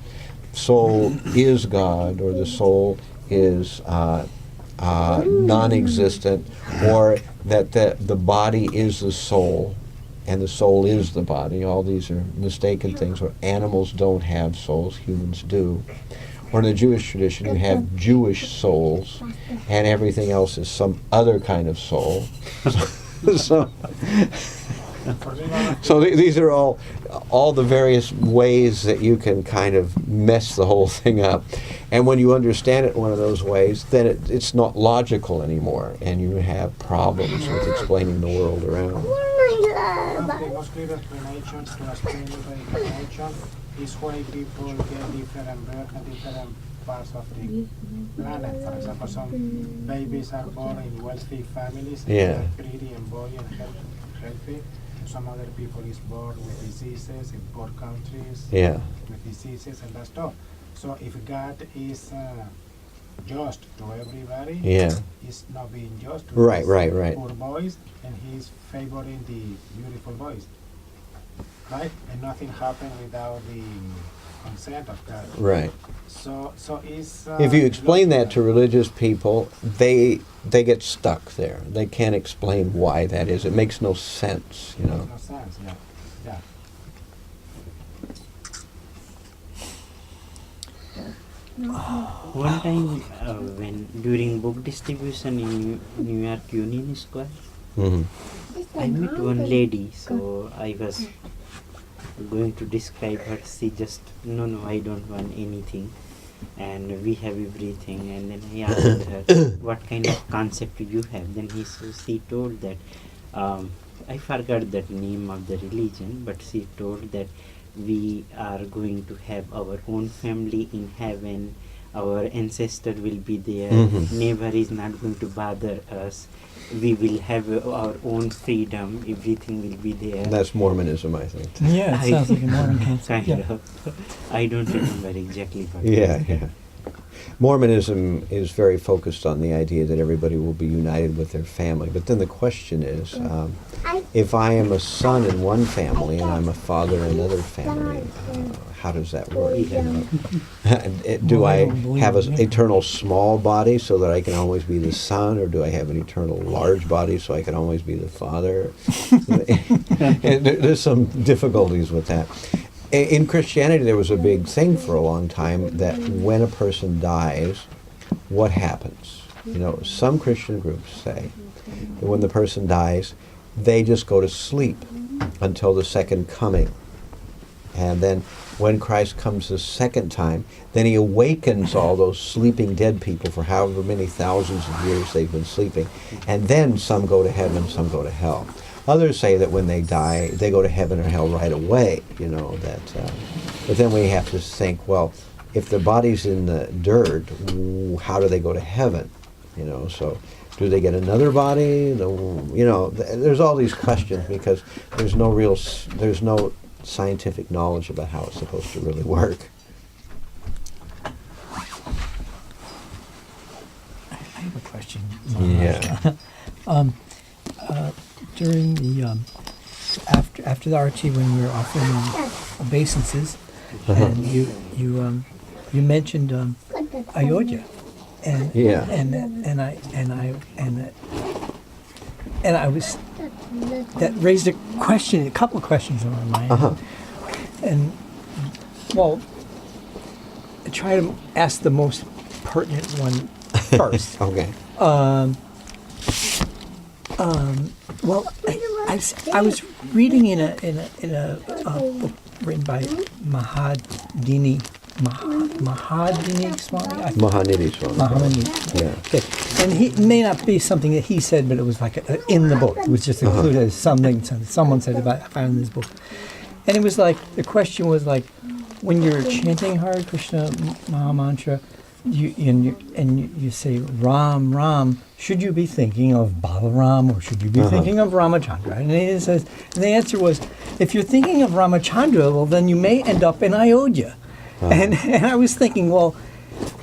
soul is God, or the soul is non-existent, or that the body is the soul, and the soul is the body. All these are mistaken things. Or animals don't have souls, humans do. Or in the Jewish tradition, you have Jewish souls, and everything else is some other kind of soul. So these are all the various ways that you can kind of mess the whole thing up. And when you understand it one of those ways, then it's not logical anymore, and you have problems with explaining the world around. The most clear explanation to explain reincarnation is why people get different birth in different parts of the planet. For example, some babies are born in wealthy families and they're pretty and boy and healthy. Some other people is born with diseases in poor countries with diseases, and that's all. So if God is just to everybody, he's not being just to poor boys, and he's favoring the beautiful boys, right? And nothing happened without the consent of God. Right. So it's if you explain that to religious people, they get stuck there. They can't explain why that is. It makes no sense, you know. It makes no sense, yeah. One time when during book distribution in New York Union Square, I met one lady, so I was going to describe her. She just, no, I don't want anything, and we have everything. And then I asked her, what kind of concept you have? Then she told that, I forgot the name of the religion, but she told that we are going to have our own family in heaven, our ancestor will be there, neighbor is not going to bother us, we will have our own freedom, everything will be there. That's Mormonism, I think. Yeah, it sounds like a Mormon concept. Kind of. I don't remember exactly what. Yeah. Mormonism is very focused on the idea that everybody will be united with their family. But then the question is, if I am a son in one family and I'm a father in another family, how does that work? Do I have an eternal small body so that I can always be the son, or do I have an eternal large body so I can always be the father? There's some difficulties with that. In Christianity, there was a big thing for a long time that when a person dies, what happens? You know, some Christian groups say that when the person dies, they just go to sleep until the second coming. And then when Christ comes the second time, then he awakens all those sleeping dead people for however many thousands of years they've been sleeping. And then some go to heaven, some go to hell. Others say that when they die, they go to heaven or hell right away, you know, that, but then we have to think, well, if the body's in the dirt, how do they go to heaven? You know, so do they get another body? You know, there's all these questions because there's no scientific knowledge about how it's supposed to really work. I have a question. Yeah. During the after the Archie, when we were offering obeisances, and you mentioned Ayodhya, and I was, that raised a couple of questions in my mind, and well, I try to ask the most pertinent one first. Okay. Well, I was reading in a book written by Mahanidhi Swami. Mahanidhi Swami. Mahanidhi. Yeah. Okay. And it may not be something that he said, but it was like in the book. It was just included as something someone said about, I found in this book. And it was like, the question was like, when you're chanting Hare Krishna Maha Mantra, you say Ram, Ram, should you be thinking of Balaram or should you be thinking of Ramachandra? And the answer was, if you're thinking of Ramachandra, well, then you may end up in Ayodhya. And I was thinking, well,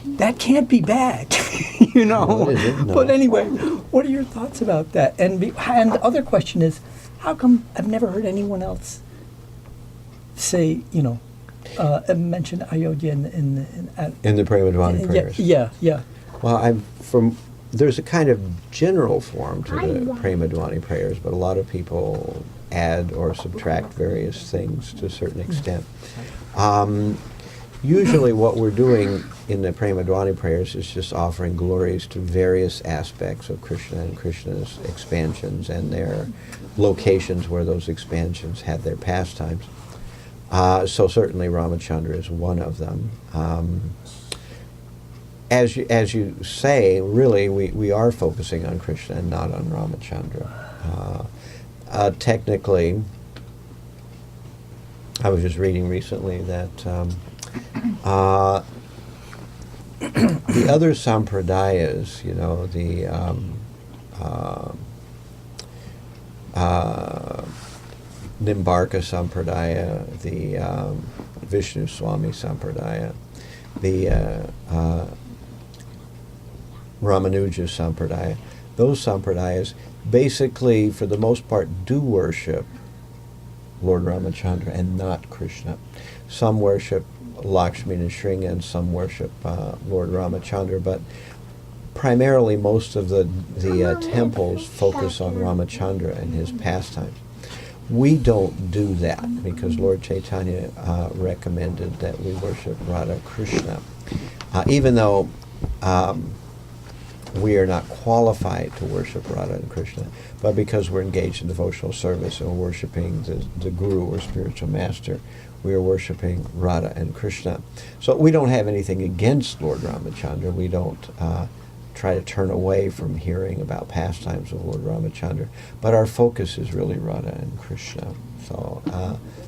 that can't be bad, you know. No. But anyway, what are your thoughts about that? And the other question is, how come I've never heard anyone else say, mention Ayodhya in the Premadwani prayers? Yeah. Well, there's a kind of general form to the Premadwani prayers, but a lot of people add or subtract various things to a certain extent. Usually what we're doing in the Premadwani prayers is just offering glories to various aspects of Krishna and Krishna's expansions and their locations where those expansions had their pastimes. So certainly Ramachandra is one of them. As you say, really, we are focusing on Krishna and not on Ramachandra. Technically, I was just reading recently that the other sampradayas, the Nimbarka Sampradaya, the Vishnu Swami Sampradaya, the Ramanuja Sampradaya, those sampradayas basically, for the most part, do worship Lord Ramachandra and not Krishna. Some worship Lakshmi Nrsimha and some worship Lord Ramachandra, but primarily most of the temples focus on Ramachandra and his pastimes. We don't do that because Lord Chaitanya recommended that we worship Radha Krishna. Even though we are not qualified to worship Radha and Krishna, but because we're engaged in devotional service and we're worshiping the Guru or spiritual master, we are worshiping Radha and Krishna. So we don't have anything against Lord Ramachandra. We don't try to turn away from hearing about pastimes of Lord Ramachandra, but our focus is really Radha and Krishna. So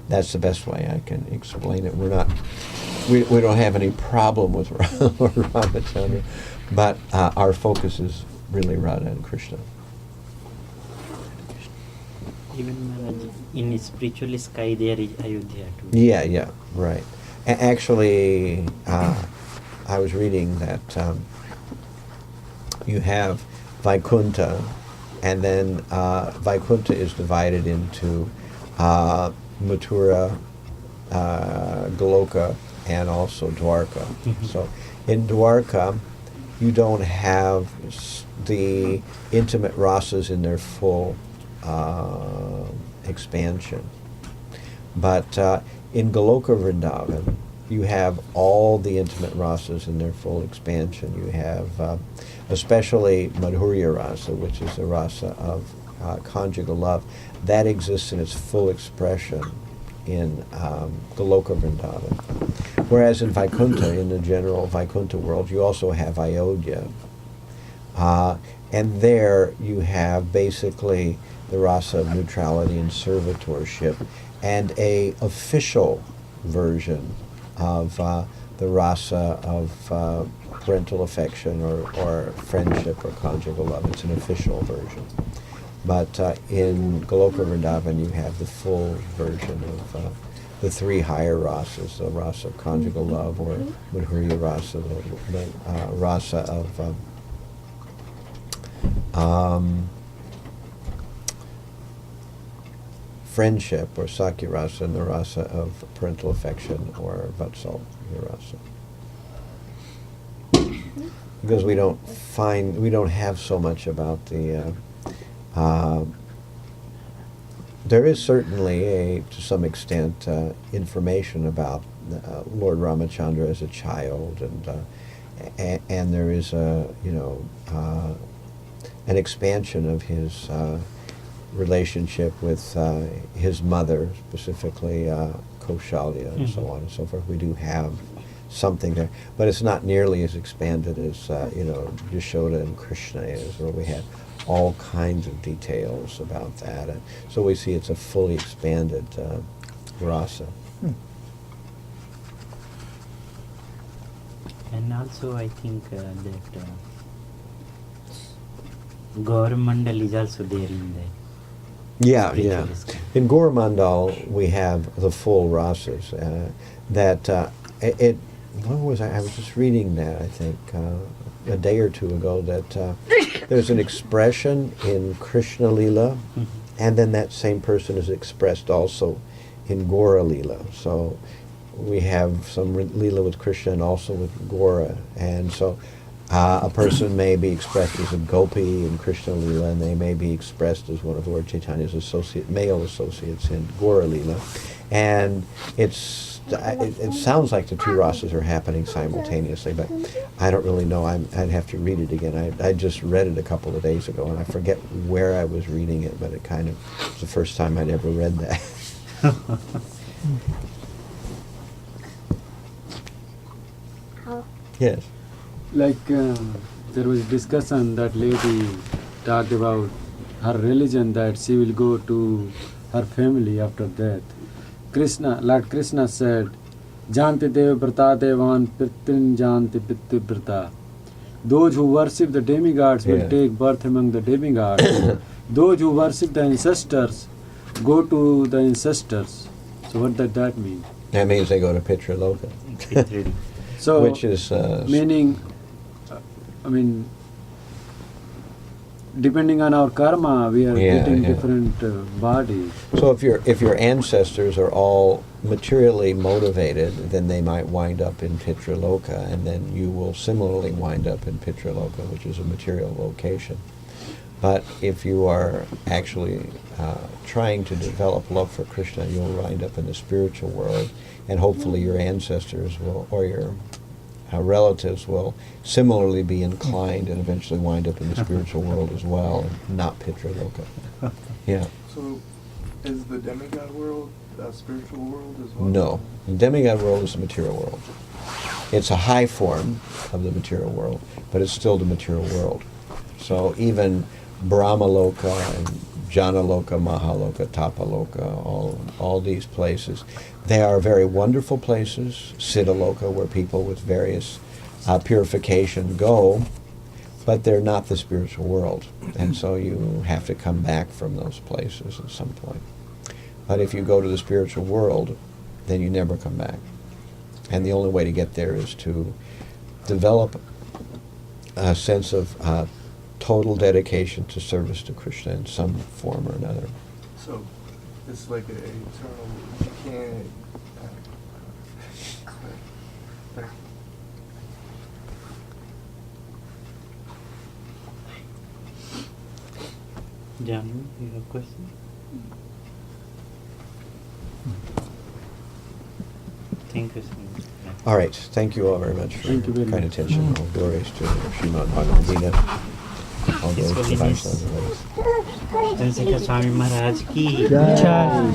that's the best way I can explain it. We don't have any problem with Lord Ramachandra, but our focus is really Radha and Krishna. Even in spiritual sky there is Ayodhya too. Yeah, right. Actually, I was reading that you have Vaikuntha, and then Vaikuntha is divided into Mathura, Goloka, and also Dwarka. So in Dwarka, you don't have the intimate rasas in their full expansion. But in Goloka Vrindavan, you have all the intimate rasas in their full expansion. You have especially Madhurya rasa, which is the rasa of conjugal love. That exists in its full expression in Goloka Vrindavan. Whereas in Vaikuntha, in the general Vaikuntha world, you also have Ayodhya. And there you have basically the rasa of neutrality and servitorship, and a official version of the rasa of parental affection or friendship or conjugal love. It's an official version. But in Goloka Vrindavan, you have the full version of the three higher rasas, the rasa of conjugal love, or Madhurya rasa, the rasa of friendship, or Sakya rasa, and the rasa of parental affection, or Vatsalya rasa. Because we don't have so much about the there is certainly to some extent information about Lord Ramachandra as a child, and there is an expansion of his relationship with his mother, specifically Kaushalya, and so on and so forth. We do have something there, but it's not nearly as expanded as Yashoda and Krishna is, where we had all kinds of details about that. And so we see it's a fully expanded rasa. And also I think that Gaur-mandal is also there in the Yeah. spiritual sky. In Gaur-mandal, we have the full rasas. What was I? I was just reading that, I think, a day or two ago, that there's an expression in Krishna Lila, and then that same person is expressed also in Gora Lila. So we have some Lila with Krishna and also with Gora. And so a person may be expressed as a gopi in Krishna Lila, and they may be expressed as one of Lord Chaitanya's male associates in Gora Lila. And it sounds like the two rasas are happening simultaneously, but I don't really know. I'd have to read it again. I just read it a couple of days ago, and I forget where I was reading it, but it kind of was the first time I'd ever read that. Yes. Like there was discussion that lady talked about her religion, that she will go to her family after death. Lord Krishna said, Janti Deva Brata Devan Pitrin Janti Pitti Brata. Those who worship the demigods will take birth among the demigods. Those who worship the ancestors go to the ancestors. So what does that mean? That means they go to Pitra Loka. So, which is meaning, depending on our karma, we are getting different bodies. So if your ancestors are all materially motivated, then they might wind up in Pitra Loka, and then you will similarly wind up in Pitra Loka, which is a material location. But if you are actually trying to develop love for Krishna, you'll wind up in the spiritual world, and hopefully your ancestors will, or your relatives will similarly be inclined and eventually wind up in the spiritual world as well, and not Pitra Loka. Yeah. So, is the demigod world a spiritual world as well? No. The demigod world is the material world. It's a high form of the material world, but it's still the material world. So even Brahmaloka and Janaloka, Mahaloka, Tapaloka, all these places, they are very wonderful places. Siddhaloka, where people with various purification go, but they're not the spiritual world. And so you have to come back from those places at some point. But if you go to the spiritual world, then you never come back. And the only way to get there is to develop a sense of total dedication to service to Krishna in some form or another. So it's like an eternal, you can't... Janu, you have a question? Thank you so much. All right. Thank you all very much for Thank you very kind much. attention. All glories to Srimad Bhagavad Gita. All His glories to Holiness Vaishnava. Chandrasekara Swami Maharaja ki Jai.